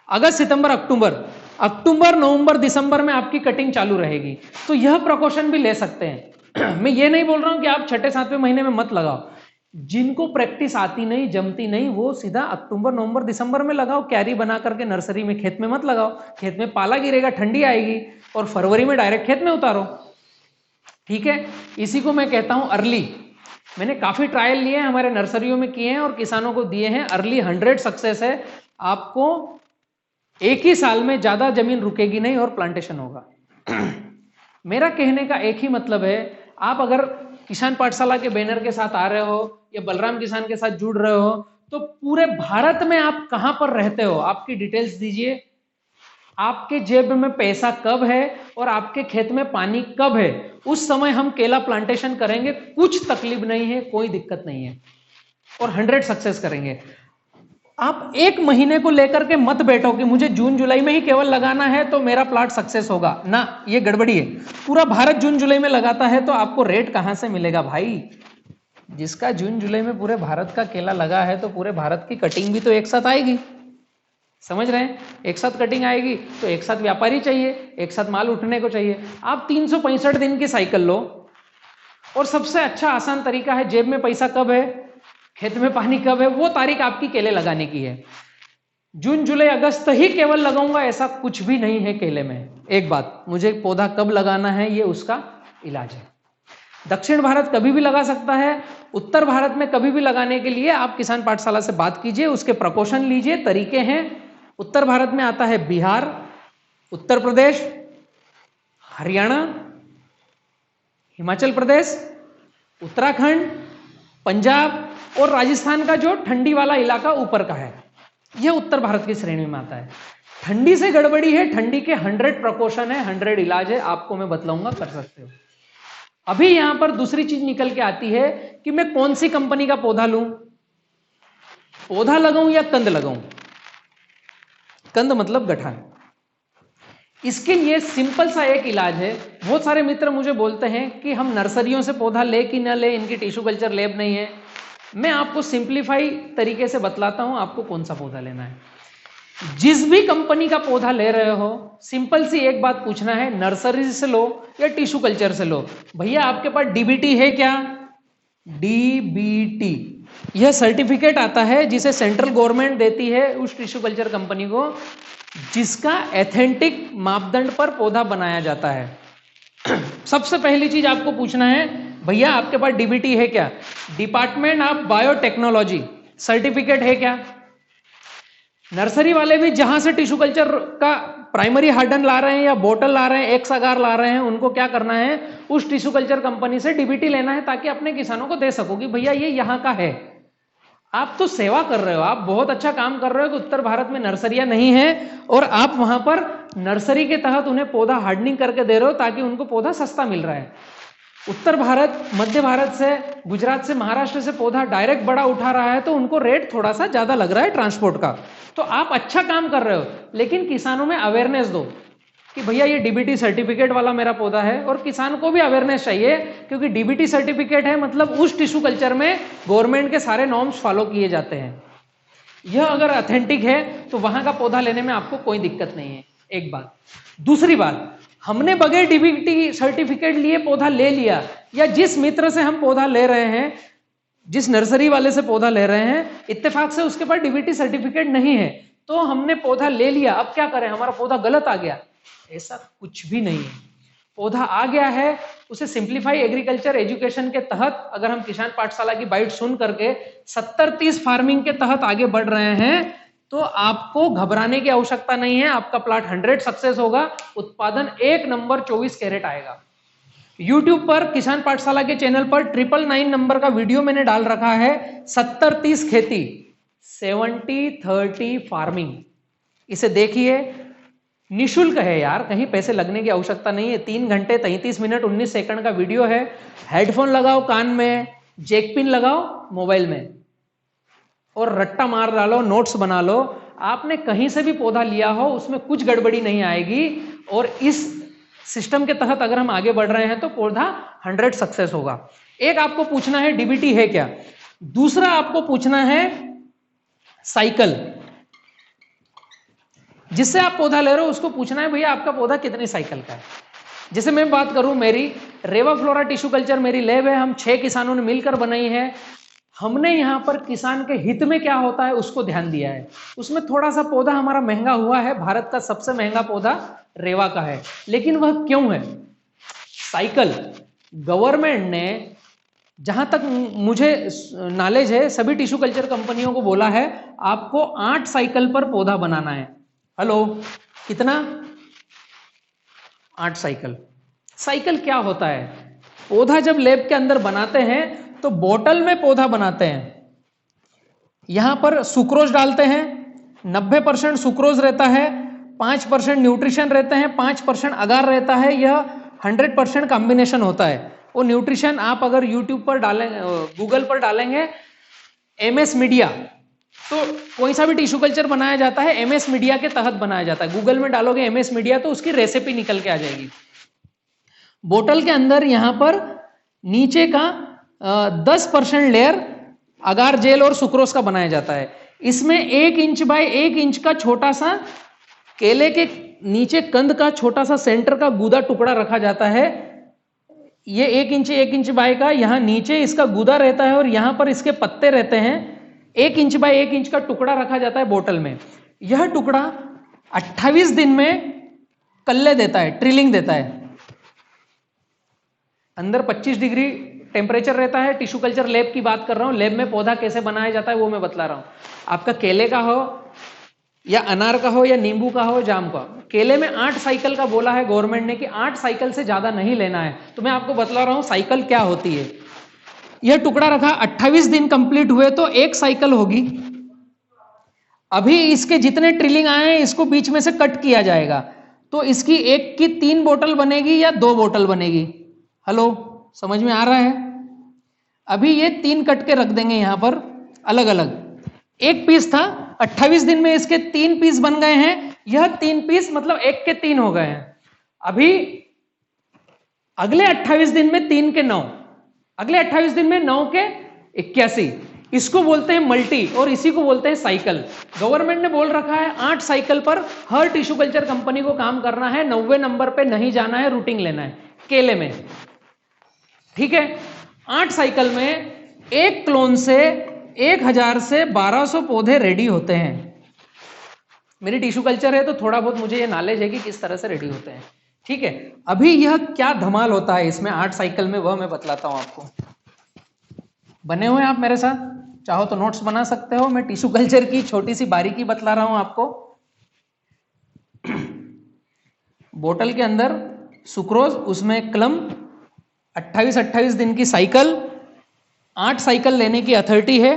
अगस्त, सितंबर, अक्टूबर, नवंबर, दिसंबर में आपकी कटिंग चालू रहेगी। तो यह प्रिकॉशन भी ले सकते हैं। मैं ये नहीं बोल रहा हूं कि आप 6ठे 7वें महीने में मत लगाओ, जिनको प्रैक्टिस आती नहीं, जमती नहीं, वो सीधा अक्टूबर नवंबर दिसंबर में लगाओ, क्यारी बना करके नर्सरी में, खेत में मत लगाओ, खेत में पाला गिरेगा, ठंडी आएगी, और फरवरी में डायरेक्ट खेत में उतारो। ठीक है, इसी को मैं कहता हूं अर्ली। मैंने काफी ट्रायल लिए हैं, हमारे नर्सरियों में किए हैं और किसानों को दिए हैं। अर्ली 100 सक्सेस है। आपको एक ही साल में ज्यादा जमीन रुकेगी नहीं और प्लांटेशन होगा। मेरा कहने का एक ही मतलब है, आप अगर किसान पाठशाला के बैनर के साथ आ रहे हो या बलराम किसान के साथ जुड़ रहे हो, तो पूरे भारत में आप कहां पर रहते हो, आपकी डिटेल्स दीजिए, आपके जेब में पैसा कब है और आपके खेत में पानी कब है, उस समय हम केला प्लांटेशन करेंगे। कुछ तकलीफ नहीं है, कोई दिक्कत नहीं है, और 100 सक्सेस करेंगे। आप 1 महीने को लेकर के मत बैठो कि मुझे जून जुलाई में ही केवल लगाना है तो मेरा प्लाट सक्सेस होगा ना, ये गड़बड़ी है। पूरा भारत जून जुलाई में लगाता है तो आपको रेट कहां से मिलेगा भाई? जिसका जून जुलाई में पूरे भारत का केला लगा है तो पूरे भारत की कटिंग भी तो एक साथ आएगी। समझ रहे हैं? एक साथ कटिंग आएगी तो एक साथ व्यापारी चाहिए, एक साथ माल उठने को चाहिए। आप 365 दिन की साइकिल लो, और सबसे अच्छा आसान तरीका है, जेब में पैसा कब है, खेत में पानी कब है, वो तारीख आपकी केले लगाने की है। जून जुलाई अगस्त ही केवल लगाऊंगा ऐसा कुछ भी नहीं है केले में। एक बात, मुझे पौधा कब लगाना है ये उसका इलाज है। दक्षिण भारत कभी भी लगा सकता है, उत्तर भारत में कभी भी लगाने के लिए आप किसान पाठशाला से बात कीजिए, उसके प्रकोशन लीजिए, तरीके हैं। उत्तर भारत में आता है बिहार, उत्तर प्रदेश, हरियाणा, हिमाचल प्रदेश, उत्तराखंड, पंजाब, और राजस्थान का जो ठंडी वाला इलाका ऊपर का है, यह उत्तर भारत की श्रेणी में आता है। ठंडी से गड़बड़ी है, ठंडी के 100 प्रिकॉशन है, 100 इलाज है, आपको मैं बतलाऊंगा, कर सकते हो। अभी यहां पर दूसरी चीज निकल के आती है कि मैं कौन सी कंपनी का पौधा लूं, पौधा लगाऊं या कंद लगाऊं। कंद मतलब गठा। इसके लिए सिंपल सा एक इलाज है। बहुत सारे मित्र मुझे बोलते हैं कि हम नर्सरियों से पौधा ले कि ना ले, इनकी टिश्यू कल्चर लैब नहीं है। मैं आपको सिंप्लीफाई तरीके से बतलाता हूं आपको कौन सा पौधा लेना है। जिस भी कंपनी का पौधा ले रहे हो, सिंपल सी एक बात पूछना है, नर्सरी से लो या टिश्यू कल्चर से लो। भैया आपके पास डीबीटी है क्या? डीबीटी यह सर्टिफिकेट आता है जिसे सेंट्रल गवर्नमेंट देती है उस टिश्यू कल्चर कंपनी को जिसका एथेंटिक मापदंड पर पौधा बनाया जाता है। सबसे पहली चीज आपको पूछना है, भैया आपके पास डीबीटी है क्या? डिपार्टमेंट ऑफ बायोटेक्नोलॉजी सर्टिफिकेट है क्या? नर्सरी वाले भी जहां से टिश्यू कल्चर का प्राइमरी हार्डन ला रहे हैं या बोतल ला रहे हैं, एक्स अगार ला रहे हैं, उनको क्या करना है, उस टिश्यू कल्चर कंपनी से डीबीटी लेना है ताकि अपने किसानों को दे सको कि भैया ये यहां का है। आप तो सेवा कर रहे हो, आप बहुत अच्छा काम कर रहे हो कि उत्तर भारत में नर्सरियां नहीं है और आप वहां पर नर्सरी के तहत उन्हें पौधा हार्डनिंग करके दे रहे हो ताकि उनको पौधा सस्ता मिल रहा है। उत्तर भारत, मध्य भारत से, गुजरात से, महाराष्ट्र से पौधा डायरेक्ट बड़ा उठा रहा है तो उनको रेट थोड़ा सा ज्यादा लग रहा है ट्रांसपोर्ट का। तो आप अच्छा काम कर रहे हो, लेकिन किसानों में अवेयरनेस दो कि भैया ये डीबीटी सर्टिफिकेट वाला मेरा पौधा है। और किसान को भी अवेयरनेस चाहिए क्योंकि डीबीटी सर्टिफिकेट है मतलब उस टिश्यू कल्चर में गवर्नमेंट के सारे नॉर्म्स फॉलो किए जाते हैं। यह अगर ऑथेंटिक है तो वहां का पौधा लेने में आपको कोई दिक्कत नहीं है, एक बात। दूसरी बात, हमने बगैर डीबीटी सर्टिफिकेट लिए पौधा ले लिया, या जिस मित्र से हम पौधा ले रहे हैं, जिस नर्सरी वाले से पौधा ले रहे हैं, इत्तेफाक से उसके पास डीबीटी सर्टिफिकेट नहीं है, तो हमने पौधा ले लिया, अब क्या करें, हमारा पौधा गलत आ गया? ऐसा कुछ भी नहीं है। पौधा आ गया है, उसे सिंप्लीफाई एग्रीकल्चर एजुकेशन के तहत, अगर हम किसान पाठशाला की बाइट सुन करके 70-30 फार्मिंग के तहत आगे बढ़ रहे हैं तो आपको घबराने की आवश्यकता नहीं है। आपका प्लाट 100 सक्सेस होगा, उत्पादन 1 नंबर 24 कैरेट आएगा। YouTube पर किसान पाठशाला के चैनल पर 999 नंबर का वीडियो मैंने डाल रखा है, 70-30 खेती, 70-30 फार्मिंग। इसे देखिए, निशुल्क है यार, कहीं पैसे लगने की आवश्यकता नहीं है। 3 घंटे 33 मिनट 19 सेकंड का वीडियो है। हेडफोन लगाओ कान में, जैक पिन लगाओ मोबाइल में और रट्टा मार डालो, नोट्स बना लो। आपने कहीं से भी पौधा लिया हो उसमें कुछ गड़बड़ी नहीं आएगी और इस सिस्टम के तहत अगर हम आगे बढ़ रहे हैं तो पौधा 100 सक्सेस होगा। एक आपको पूछना है डीबीटी है क्या, दूसरा आपको पूछना है साइकिल। जिससे आप पौधा ले रहे हो उसको पूछना है भैया आपका पौधा कितनी साइकिल का है। जैसे मैं बात करूं, मेरी रेवा फ्लोरा टिश्यू कल्चर मेरी लैब है, हम 6 किसानों ने मिलकर बनाई है। हमने यहां पर किसान के हित में क्या होता है उसको ध्यान दिया है। उसमें थोड़ा सा पौधा हमारा महंगा हुआ है, भारत का सबसे महंगा पौधा रेवा का है, लेकिन वह क्यों है? साइकिल गवर्नमेंट ने, जहां तक मुझे नॉलेज है, सभी टिश्यू कल्चर कंपनियों को बोला है आपको 8 साइकिल पर पौधा बनाना है। हेलो, कितना? 8 साइकिल। साइकिल क्या होता है? पौधा जब लैब के अंदर बनाते हैं तो बोतल में पौधा बनाते हैं, यहां पर सुक्रोज डालते हैं, 90% सुक्रोज रहता है, 5% न्यूट्रिशन रहते हैं, 5% अगार रहता है। यह 100% कॉम्बिनेशन होता है। वो न्यूट्रिशन आप अगर यूट्यूब पर डालेंगे, गूगल पर डालेंगे MS मीडिया, तो कोई सा भी टिश्यू कल्चर बनाया जाता है MS मीडिया के तहत बनाया जाता है। गूगल में डालोगे MS मीडिया तो उसकी रेसिपी निकल के आ जाएगी। बोतल के अंदर यहां पर नीचे का 10% लेयर अगार जेल और सुक्रोज का बनाया जाता है। इसमें 1 इंच बाय 1 इंच का छोटा सा केले के नीचे कंद का छोटा सा सेंटर का गूदा टुकड़ा रखा जाता है। ये 1 इंच बाय का, यहां नीचे इसका गूदा रहता है और यहां पर इसके पत्ते रहते हैं। 1 इंच बाय 1 इंच का टुकड़ा रखा जाता है बोतल में। यह टुकड़ा 28 दिन में कल्ले देता है, ट्रिलिंग देता है। अंदर 25 डिग्री टेम्परेचर रहता है। टिश्यू कल्चर लैब की बात कर रहा हूं, लैब में पौधा कैसे बनाया जाता है वो मैं बतला रहा हूं। आपका केले का हो या अनार का हो या नींबू का हो, जाम का, केले में 8 साइकिल का बोला है गवर्नमेंट ने कि 8 साइकिल से ज्यादा नहीं लेना है। तो मैं आपको बतला रहा हूं साइकिल क्या होती है। यह टुकड़ा रखा, 28 दिन कंप्लीट हुए तो एक साइकिल होगी। अभी इसके जितने ट्रिलिंग आए हैं इसको बीच में से कट किया जाएगा, तो इसकी एक की 3 बोतल बनेगी या 2 बोतल बनेगी? हेलो, समझ में आ रहा है? अभी ये 3 कट के रख देंगे यहां पर अलग अलग। एक पीस था, 28 दिन में इसके 3 पीस बन गए हैं, यह 3 पीस मतलब 1 के 3 हो गए हैं। अभी अगले 28 दिन में 3 के 9, अगले 28 दिन में 9 के 81, इसको बोलते हैं मल्टी और इसी को बोलते हैं साइकिल। गवर्नमेंट ने बोल रखा है 8 साइकिल पर हर टिश्यू कल्चर कंपनी को काम करना है, 90 नंबर पे नहीं जाना है, रूटिंग लेना है केले में, ठीक है। 8 साइकिल में एक क्लोन से 1000 से 1200 पौधे रेडी होते हैं। मेरी टिश्यू कल्चर है तो थोड़ा बहुत मुझे ये नॉलेज है कि किस तरह से रेडी होते हैं, ठीक है। अभी यह क्या धमाल होता है इसमें 8 साइकिल में, वह मैं बतलाता हूं आपको। बने हुए आप मेरे साथ? चाहो तो नोट्स बना सकते हो, मैं टिश्यू कल्चर की छोटी सी बारीकी बतला रहा हूं आपको। बोतल के अंदर सुक्रोज, उसमें क्लम, 28 दिन की साइकिल, 8 साइकिल लेने की अथॉरिटी है।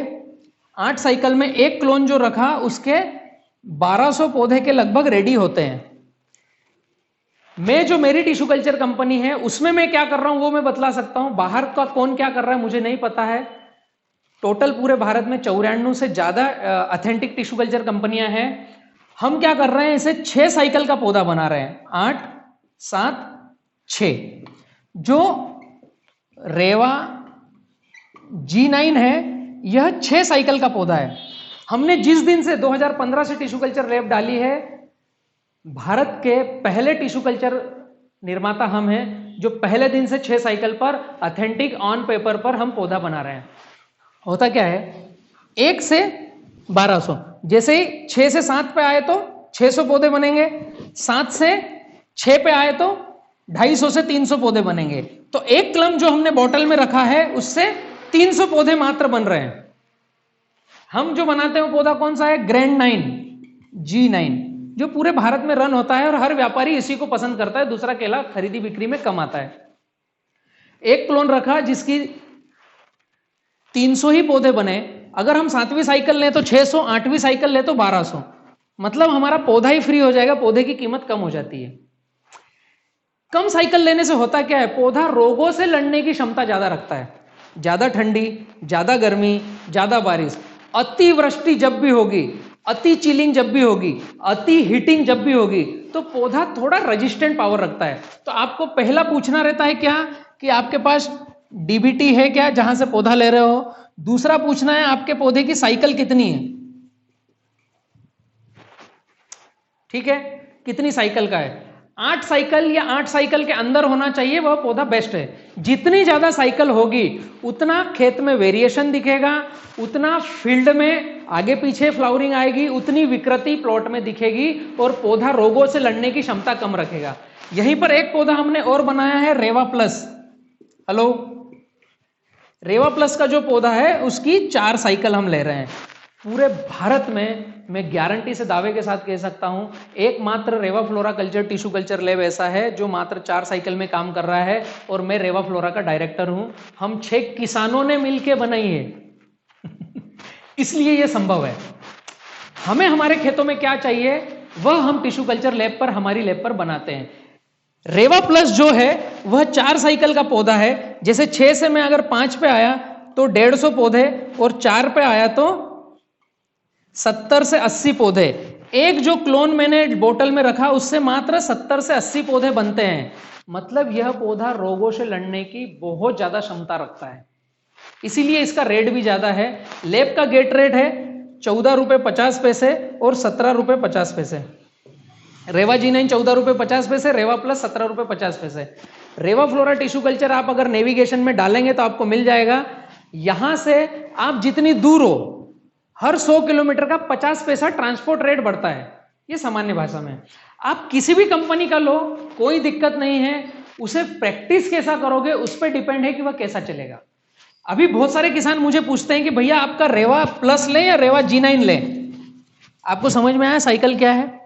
8 साइकिल में एक क्लोन जो रखा उसके 1200 पौधे के लगभग रेडी होते हैं। मैं जो मेरी टिश्यू कल्चर कंपनी है उसमें मैं क्या कर रहा हूं वो मैं बतला सकता हूं, बाहर का कौन क्या कर रहा है मुझे नहीं पता है। टोटल पूरे भारत में 94 से ज्यादा ऑथेंटिक टिश्यू कल्चर कंपनियां हैं। हम क्या कर रहे हैं, इसे 6 साइकिल का पौधा बना रहे हैं, 8 7 6। जो रेवा G9 है यह 6 साइकिल का पौधा है। हमने जिस दिन से 2015 से टिश्यू कल्चर लैब डाली है, भारत के पहले टिश्यू कल्चर निर्माता हम हैं जो पहले दिन से 6 साइकिल पर ऑथेंटिक ऑन पेपर पर हम पौधा बना रहे हैं। होता क्या है, 1 से 1200, जैसे ही 6 से 7 पे आए तो 600 पौधे बनेंगे, 7 से 6 पे आए तो 250 से 300 पौधे बनेंगे। तो एक क्लम जो हमने बोतल में रखा है उससे 300 पौधे मात्र बन रहे हैं। हम जो बनाते हैं वो पौधा कौन सा है, ग्रैंड 9 G9, जो पूरे भारत में रन होता है और हर व्यापारी इसी को पसंद करता है, दूसरा केला खरीदी बिक्री में कम आता है। एक क्लोन रखा जिसकी 300 ही पौधे बने, अगर हम 7वीं साइकिल लें तो 600, 8वीं साइकिल लें तो 1200, मतलब हमारा पौधा ही फ्री हो जाएगा, पौधे की कीमत कम हो जाती है। कम साइकिल लेने से होता क्या है, पौधा रोगों से लड़ने की क्षमता ज्यादा रखता है। ज्यादा ठंडी, ज्यादा गर्मी, ज्यादा बारिश, अतिवृष्टि जब भी होगी, अति चिलिंग जब भी होगी, अति हीटिंग जब भी होगी, तो पौधा थोड़ा रेजिस्टेंट पावर रखता है। तो आपको पहला पूछना रहता है क्या कि आपके पास डीबीटी है क्या जहां से पौधा ले रहे हो। दूसरा पूछना है आपके पौधे की साइकिल कितनी है, ठीक है, कितनी साइकिल का है। 8 साइकिल या 8 साइकिल के अंदर होना चाहिए, वह पौधा बेस्ट है। जितनी ज्यादा साइकिल होगी उतना खेत में वेरिएशन दिखेगा, उतना फील्ड में आगे पीछे फ्लावरिंग आएगी, उतनी विकृति प्लॉट में दिखेगी और पौधा रोगों से लड़ने की क्षमता कम रखेगा। यहीं पर एक पौधा हमने और बनाया है, रेवा प्लस। हेलो, रेवा प्लस का जो पौधा है उसकी 4 साइकिल हम ले रहे हैं। पूरे भारत में मैं गारंटी से दावे के साथ कह सकता हूं एकमात्र Rewa flora culture tissue culture lab ऐसा है जो मात्र 4 साइकिल में काम कर रहा है, और मैं रेवा फ्लोरा का डायरेक्टर हूं। हम 6 किसानों ने मिलकर बनाई है इसलिए यह संभव है। हमें हमारे खेतों में क्या चाहिए वह हम टिश्यू कल्चर लैब पर, हमारी लैब पर बनाते हैं। रेवा प्लस जो है वह 4 साइकिल का पौधा है। जैसे 6 से मैं अगर 5 पे आया तो 150 पौधे, और 4 पे आया तो 70 से 80 पौधे। एक जो क्लोन मैंने बोतल में रखा उससे मात्र 70 से 80 पौधे बनते हैं। मतलब यह पौधा रोगों से लड़ने की बहुत ज्यादा क्षमता रखता है, इसीलिए इसका रेट भी ज्यादा है। लैब का गेट रेट है 14 रुपए 50 पैसे और 17 रुपए 50 पैसे। रेवा G9 14 रुपए 50 पैसे, रेवा प्लस 17 रुपए 50 पैसे। रेवा फ्लोरा टिश्यू कल्चर आप अगर नेविगेशन में डालेंगे तो आपको मिल जाएगा। यहां से आप जितनी दूर हो, हर 100 किलोमीटर का 50 पैसा ट्रांसपोर्ट रेट बढ़ता है। ये सामान्य भाषा में आप किसी भी कंपनी का लो, कोई दिक्कत नहीं है। उसे प्रैक्टिस कैसा करोगे उस पर डिपेंड है कि वह कैसा चलेगा। अभी बहुत सारे किसान मुझे पूछते हैं कि भैया आपका रेवा प्लस लें या रेवा G9 लें। आपको समझ में आया साइकिल क्या है?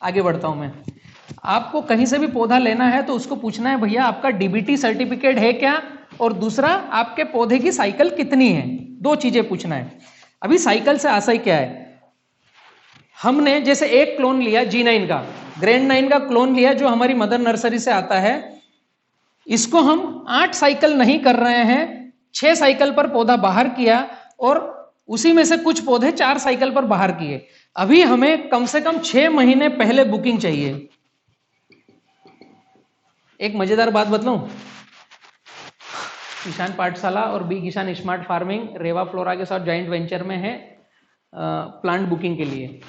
आगे बढ़ता हूं मैं। आपको कहीं से भी पौधा लेना है तो उसको पूछना है भैया आपका डीबीटी सर्टिफिकेट है क्या और दूसरा आपके पौधे की साइकिल कितनी है, 2 चीजें पूछना है। अभी साइकिल से आशय क्या है, हमने जैसे एक क्लोन लिया G9 का, ग्रैंड 9 का क्लोन लिया जो हमारी मदर नर्सरी से आता है, इसको हम 8 साइकिल नहीं कर रहे हैं, 6 साइकिल पर पौधा बाहर किया और उसी में से कुछ पौधे 4 साइकिल पर बाहर किए। अभी हमें कम से कम 6 महीने पहले बुकिंग चाहिए। एक मजेदार बात बताऊं, किसान पाठशाला और बी किसान स्मार्ट फार्मिंग रेवा फ्लोरा के साथ जॉइंट वेंचर में है प्लांट बुकिंग के लिए।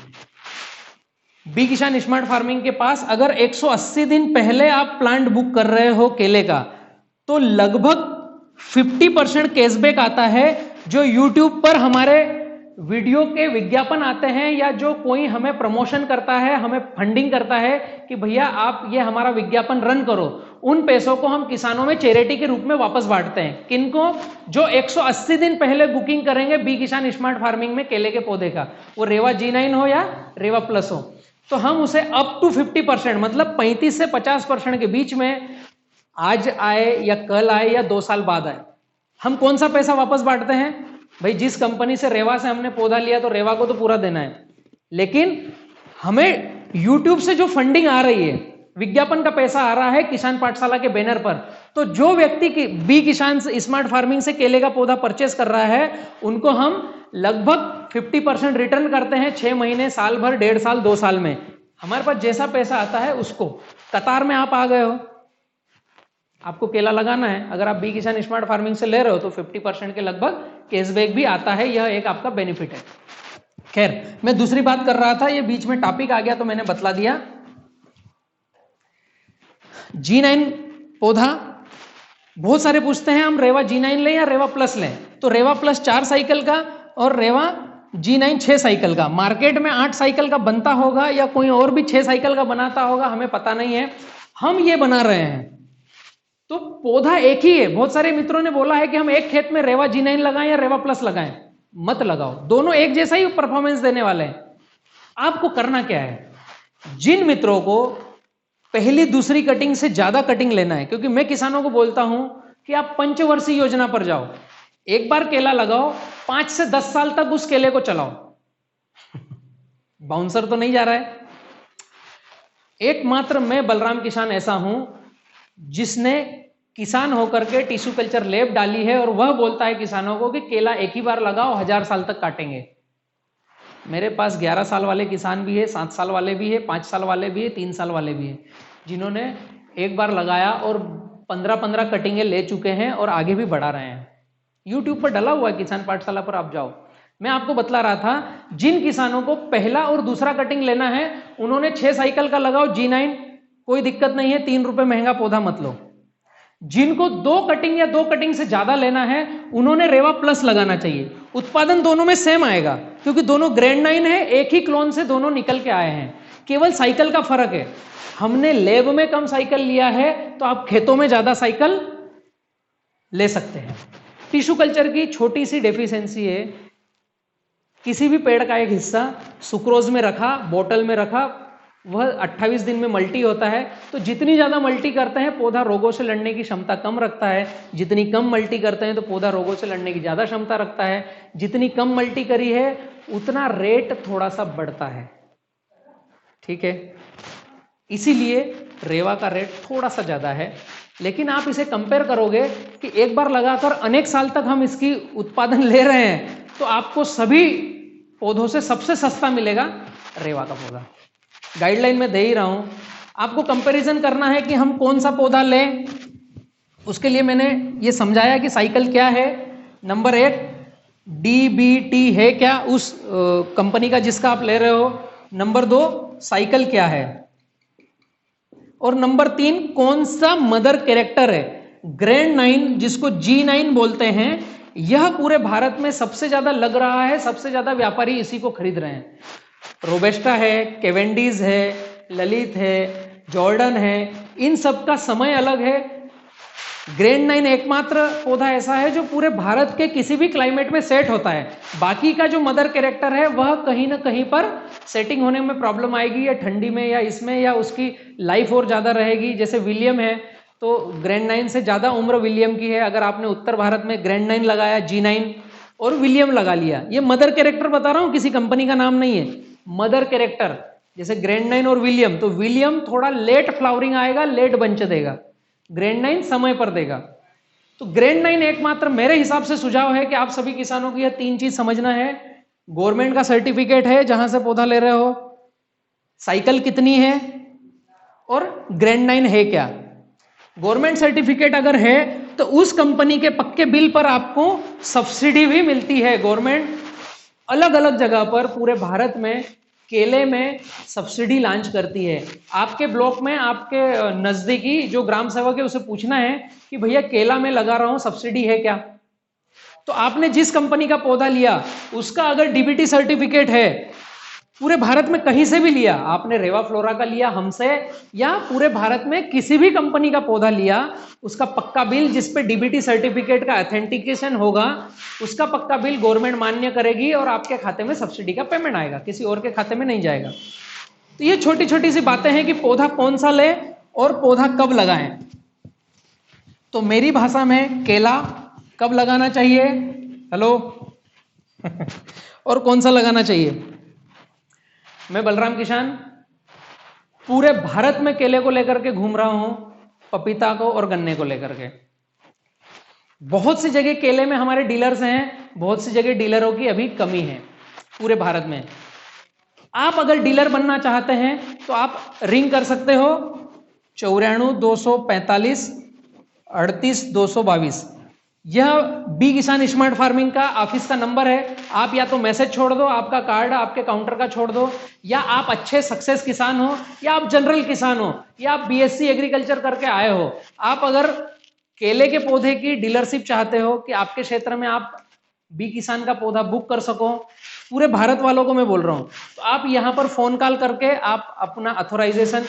बी किसान स्मार्ट फार्मिंग के पास अगर 180 दिन पहले आप प्लांट बुक कर रहे हो केले का, तो लगभग 50% कैशबैक आता है। जो यूट्यूब पर हमारे वीडियो के विज्ञापन आते हैं या जो कोई हमें प्रमोशन करता है, हमें फंडिंग करता है कि भैया आप ये हमारा विज्ञापन रन करो, उन पैसों को हम किसानों में चैरिटी के रूप में वापस बांटते हैं। किनको? जो 180 दिन पहले बुकिंग करेंगे बी किसान स्मार्ट फार्मिंग में केले के पौधे का, वो रेवा G9 हो या रेवा प्लस हो, तो हम उसे अप टू 50% मतलब 35 से 50% के बीच में आज आए या कल आए या 2 साल बाद आए, हम कौन सा पैसा वापस बांटते हैं? भाई जिस कंपनी से रेवा से हमने पौधा लिया तो रेवा को तो पूरा देना है, लेकिन हमें यूट्यूब से जो फंडिंग आ रही है, विज्ञापन का पैसा आ रहा है किसान पाठशाला के बैनर पर, तो जो व्यक्ति की बी किसान स्मार्ट फार्मिंग से केले का पौधा परचेस कर रहा है उनको हम लगभग 50% रिटर्न करते हैं 6 महीने, साल भर, 1.5 साल, 2 साल में। हमारे पास जैसा पैसा आता है उसको, कतार में आप आ गए हो, आपको केला लगाना है, अगर आप बी किसान स्मार्ट फार्मिंग से ले रहे हो तो 50% के लगभग कैशबैक भी आता है, यह एक आपका बेनिफिट है। खैर, मैं दूसरी बात कर रहा था, ये बीच में टॉपिक आ गया तो मैंने बतला दिया। G9 पौधा बहुत सारे पूछते हैं हम रेवा G9 लें या रेवा प्लस लें, तो रेवा प्लस 4 साइकिल का और रेवा G9 6 साइकिल का। मार्केट में 8 साइकिल का बनता होगा या कोई और भी 6 साइकिल का बनाता होगा, हमें पता नहीं है, हम ये बना रहे हैं। तो पौधा एक ही है। बहुत सारे मित्रों ने बोला है कि हम एक खेत में रेवा G9 लगाएं या रेवा प्लस लगाएं, मत लगाओ, दोनों एक जैसा ही परफॉर्मेंस देने वाले हैं। आपको करना क्या है, जिन मित्रों को पहली दूसरी कटिंग से ज्यादा कटिंग लेना है, क्योंकि मैं किसानों को बोलता हूं कि आप पंचवर्षीय योजना पर जाओ, एक बार केला लगाओ, 5 से 10 साल तक उस केले को चलाओ। बाउंसर तो नहीं जा रहा है। एकमात्र मैं बलराम किसान ऐसा हूं जिसने किसान होकर के टिश्यू कल्चर लैब डाली है और वह बोलता है किसानों को कि केला एक ही बार लगाओ, 1000 साल तक काटेंगे। मेरे पास 11 साल वाले किसान भी है, 7 साल वाले भी है, 5 साल वाले भी है, 3 साल वाले भी है, जिन्होंने एक बार लगाया और 15-15 कटिंगें ले चुके हैं और आगे भी बढ़ा रहे हैं। यूट्यूब पर डला हुआ है, किसान पाठशाला पर आप जाओ। मैं आपको बतला रहा था, जिन किसानों को पहला और दूसरा कटिंग लेना है उन्होंने 6 साइकिल का लगाओ G9, कोई दिक्कत नहीं है, 3 रुपए महंगा पौधा मत लो। जिनको 2 कटिंग या 2 कटिंग से ज्यादा लेना है उन्होंने रेवा प्लस लगाना चाहिए। उत्पादन दोनों में सेम आएगा क्योंकि दोनों ग्रैंड 9 है, एक ही क्लोन से दोनों निकल के आए हैं, केवल साइकिल का फर्क है। हमने लैब में कम साइकिल लिया है तो आप खेतों में ज्यादा साइकिल ले सकते हैं। टिश्यू कल्चर की छोटी सी डेफिशिएंसी है, किसी भी पेड़ का एक हिस्सा सुक्रोज में रखा, बोतल में रखा, वह 28 दिन में मल्टी होता है। तो जितनी ज्यादा मल्टी करते हैं पौधा रोगों से लड़ने की क्षमता कम रखता है, जितनी कम मल्टी करते हैं तो पौधा रोगों से लड़ने की ज्यादा क्षमता रखता है। जितनी कम मल्टी करी है उतना रेट थोड़ा सा बढ़ता है, ठीक है, इसीलिए रेवा का रेट थोड़ा सा ज्यादा है। लेकिन आप इसे कंपेयर करोगे कि एक बार लगाकर अनेक साल तक हम इसकी उत्पादन ले रहे हैं तो आपको सभी पौधों से सबसे सस्ता मिलेगा रेवा का पौधा। गाइडलाइन में दे ही रहा हूं, आपको कंपैरिजन करना है कि हम कौन सा पौधा लें। उसके लिए मैंने ये समझाया कि साइकिल क्या है। नंबर 1 DBT है क्या उस कंपनी का जिसका आप ले रहे हो। नंबर 2 साइकिल क्या है, और नंबर 3 कौन सा मदर कैरेक्टर है। ग्रैंड 9 जिसको G9 बोलते हैं, यह पूरे भारत में सबसे ज्यादा लग रहा है, सबसे ज्यादा व्यापारी इसी को खरीद रहे हैं। रोबेस्टा है, केवेंडिज है, ललित है, जॉर्डन है, इन सब का समय अलग है। ग्रैंड 9 एकमात्र पौधा ऐसा है जो पूरे भारत के किसी भी क्लाइमेट में सेट होता है। बाकी का जो मदर कैरेक्टर है वह कहीं ना कहीं पर सेटिंग होने में प्रॉब्लम आएगी, या ठंडी में या इसमें, या उसकी लाइफ और ज्यादा रहेगी। जैसे विलियम है तो ग्रैंड 9 से ज्यादा उम्र विलियम की है। अगर आपने उत्तर भारत में ग्रैंड 9 लगाया, G9 और विलियम लगा लिया, ये मदर कैरेक्टर बता रहा हूं, किसी कंपनी का नाम नहीं है, मदर कैरेक्टर। जैसे ग्रैंड 9 और विलियम, तो विलियम थोड़ा लेट फ्लावरिंग आएगा, लेट बंच देगा, ग्रैंड 9 समय पर देगा। तो ग्रैंड 9 एकमात्र मेरे हिसाब से सुझाव है कि आप सभी किसानों को यह 3 चीज समझना है। गवर्नमेंट का सर्टिफिकेट है जहां से पौधा ले रहे हो, साइकिल कितनी है, और ग्रैंड 9 है क्या। गवर्नमेंट सर्टिफिकेट अगर है तो उस कंपनी के पक्के बिल पर आपको सब्सिडी भी मिलती है। गवर्नमेंट अलग अलग जगह पर पूरे भारत में केले में सब्सिडी लॉन्च करती है। आपके ब्लॉक में, आपके नजदीकी जो ग्राम सेवक है उसे पूछना है कि भैया केला में लगा रहा हूं, सब्सिडी है क्या। तो आपने जिस कंपनी का पौधा लिया उसका अगर डीबीटी सर्टिफिकेट है, पूरे भारत में कहीं से भी लिया, आपने रेवा फ्लोरा का लिया हमसे, या पूरे भारत में किसी भी कंपनी का पौधा लिया, उसका पक्का बिल जिस पे डीबीटी सर्टिफिकेट का ऑथेंटिकेशन होगा, उसका पक्का बिल गवर्नमेंट मान्य करेगी और आपके खाते में सब्सिडी का पेमेंट आएगा, किसी और के खाते में नहीं जाएगा। तो ये छोटी छोटी सी बातें हैं कि पौधा कौन सा ले और पौधा कब लगाएं। तो मेरी भाषा में केला कब लगाना चाहिए, हेलो और कौन सा लगाना चाहिए। मैं बलराम किसान पूरे भारत में केले को लेकर के घूम रहा हूं, पपीता को और गन्ने को लेकर के। बहुत सी जगह केले में हमारे डीलर्स हैं, बहुत सी जगह डीलरों की अभी कमी है पूरे भारत में। आप अगर डीलर बनना चाहते हैं तो आप रिंग कर सकते हो 94 245 38 222। यह बी किसान स्मार्ट फार्मिंग का ऑफिस का नंबर है। आप या तो मैसेज छोड़ दो, आपका कार्ड आपके काउंटर का छोड़ दो, या आप अच्छे सक्सेस किसान हो, या आप जनरल किसान हो, या आप बीएससी एग्रीकल्चर करके आए हो। आप अगर केले के पौधे की डीलरशिप चाहते हो कि आपके क्षेत्र में आप बी किसान का पौधा बुक कर सको, पूरे भारत वालों को मैं बोल रहा हूं, तो आप यहां पर फोन कॉल करके आप अपना अथोराइजेशन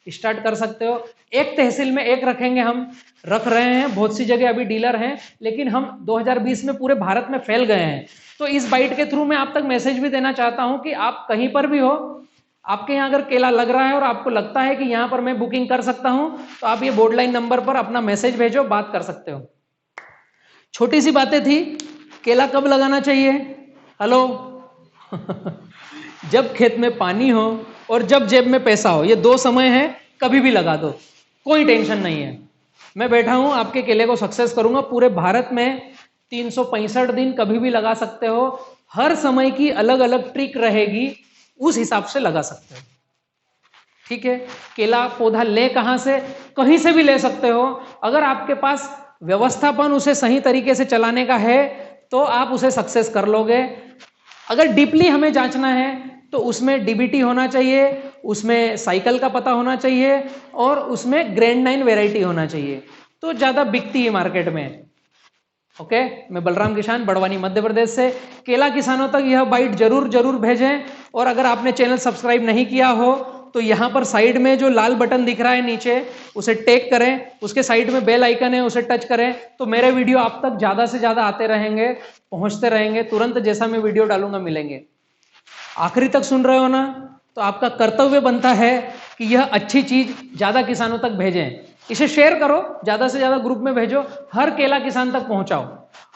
स्टार्ट कर सकते हो। एक तहसील में एक रखेंगे, हम रख रहे हैं, बहुत सी जगह अभी डीलर हैं, लेकिन हम 2020 में पूरे भारत में फैल गए हैं। तो इस बाइट के थ्रू मैं आप तक मैसेज भी देना चाहता हूं कि आप कहीं पर भी हो, आपके यहाँ अगर केला लग रहा है और आपको लगता है कि यहाँ पर मैं बुकिंग कर सकता हूं, तो आप ये बोर्ड लाइन नंबर पर अपना मैसेज भेजो, बात कर सकते हो। छोटी सी बातें थी। केला कब लगाना चाहिए, हेलो जब खेत में पानी हो और जब जेब में पैसा हो, ये 2 समय है, कभी भी लगा दो, कोई टेंशन नहीं है। मैं बैठा हूं, आपके केले को सक्सेस करूंगा। पूरे भारत में 365 दिन कभी भी लगा सकते हो, हर समय की अलग अलग ट्रिक रहेगी, उस हिसाब से लगा सकते हो। ठीक है, केला पौधा ले कहां से, कहीं से भी ले सकते हो। अगर आपके पास व्यवस्थापन उसे सही तरीके से चलाने का है तो आप उसे सक्सेस कर लोगे। अगर डीपली हमें जांचना है तो उसमें डीबीटी होना चाहिए, उसमें साइकिल का पता होना चाहिए और उसमें ग्रैंड 9 वैरायटी होना चाहिए, तो ज्यादा बिकती है मार्केट में। ओके, मैं बलराम किसान बड़वानी मध्य प्रदेश से। केला किसानों तक यह बाइट जरूर जरूर भेजें। और अगर आपने चैनल सब्सक्राइब नहीं किया हो तो यहां पर साइड में जो लाल बटन दिख रहा है नीचे, उसे टेक करें, उसके साइड में बेल आइकन है, उसे टच करें, तो मेरे वीडियो आप तक ज्यादा से ज्यादा आते रहेंगे, पहुंचते रहेंगे, तुरंत जैसा मैं वीडियो डालूंगा मिलेंगे। आखिरी तक सुन रहे हो ना, तो आपका कर्तव्य बनता है कि यह अच्छी चीज ज्यादा किसानों तक भेजें। इसे शेयर करो, ज्यादा से ज्यादा ग्रुप में भेजो, हर केला किसान तक पहुंचाओ।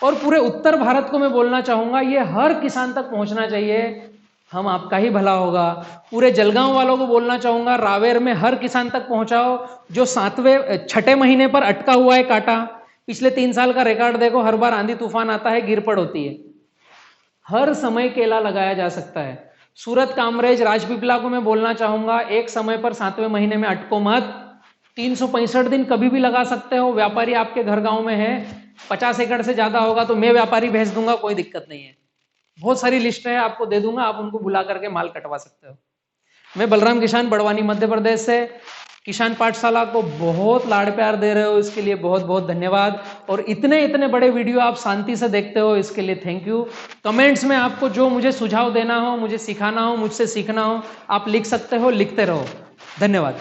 और पूरे उत्तर भारत को मैं बोलना चाहूंगा, ये हर किसान तक पहुंचना चाहिए, हम आपका ही भला होगा। पूरे जलगांव वालों को बोलना चाहूंगा, रावेर में हर किसान तक पहुंचाओ जो 6ठे महीने पर अटका हुआ है कांटा। पिछले 3 साल का रिकॉर्ड देखो, हर बार आंधी तूफान आता है, गिरपड़ होती है। हर समय केला लगाया जा सकता है। सूरत, कामरेज, राजपीपला को मैं बोलना चाहूंगा, एक समय पर 7वें महीने में अटको मत, 365 दिन कभी भी लगा सकते हो। व्यापारी आपके घर गांव में है, 50 एकड़ से ज्यादा होगा तो मैं व्यापारी भेज दूंगा, कोई दिक्कत नहीं है। बहुत सारी लिस्ट है, आपको दे दूंगा, आप उनको बुला करके माल कटवा सकते हो। मैं बलराम किसान बड़वानी मध्य प्रदेश से। किसान पाठशाला को बहुत लाड़ प्यार दे रहे हो, इसके लिए बहुत बहुत धन्यवाद। और इतने बड़े वीडियो आप शांति से देखते हो, इसके लिए थैंक यू। कमेंट्स में आपको जो मुझे सुझाव देना हो, मुझे सिखाना हो, मुझसे सीखना हो, आप लिख सकते हो, लिखते रहो। धन्यवाद।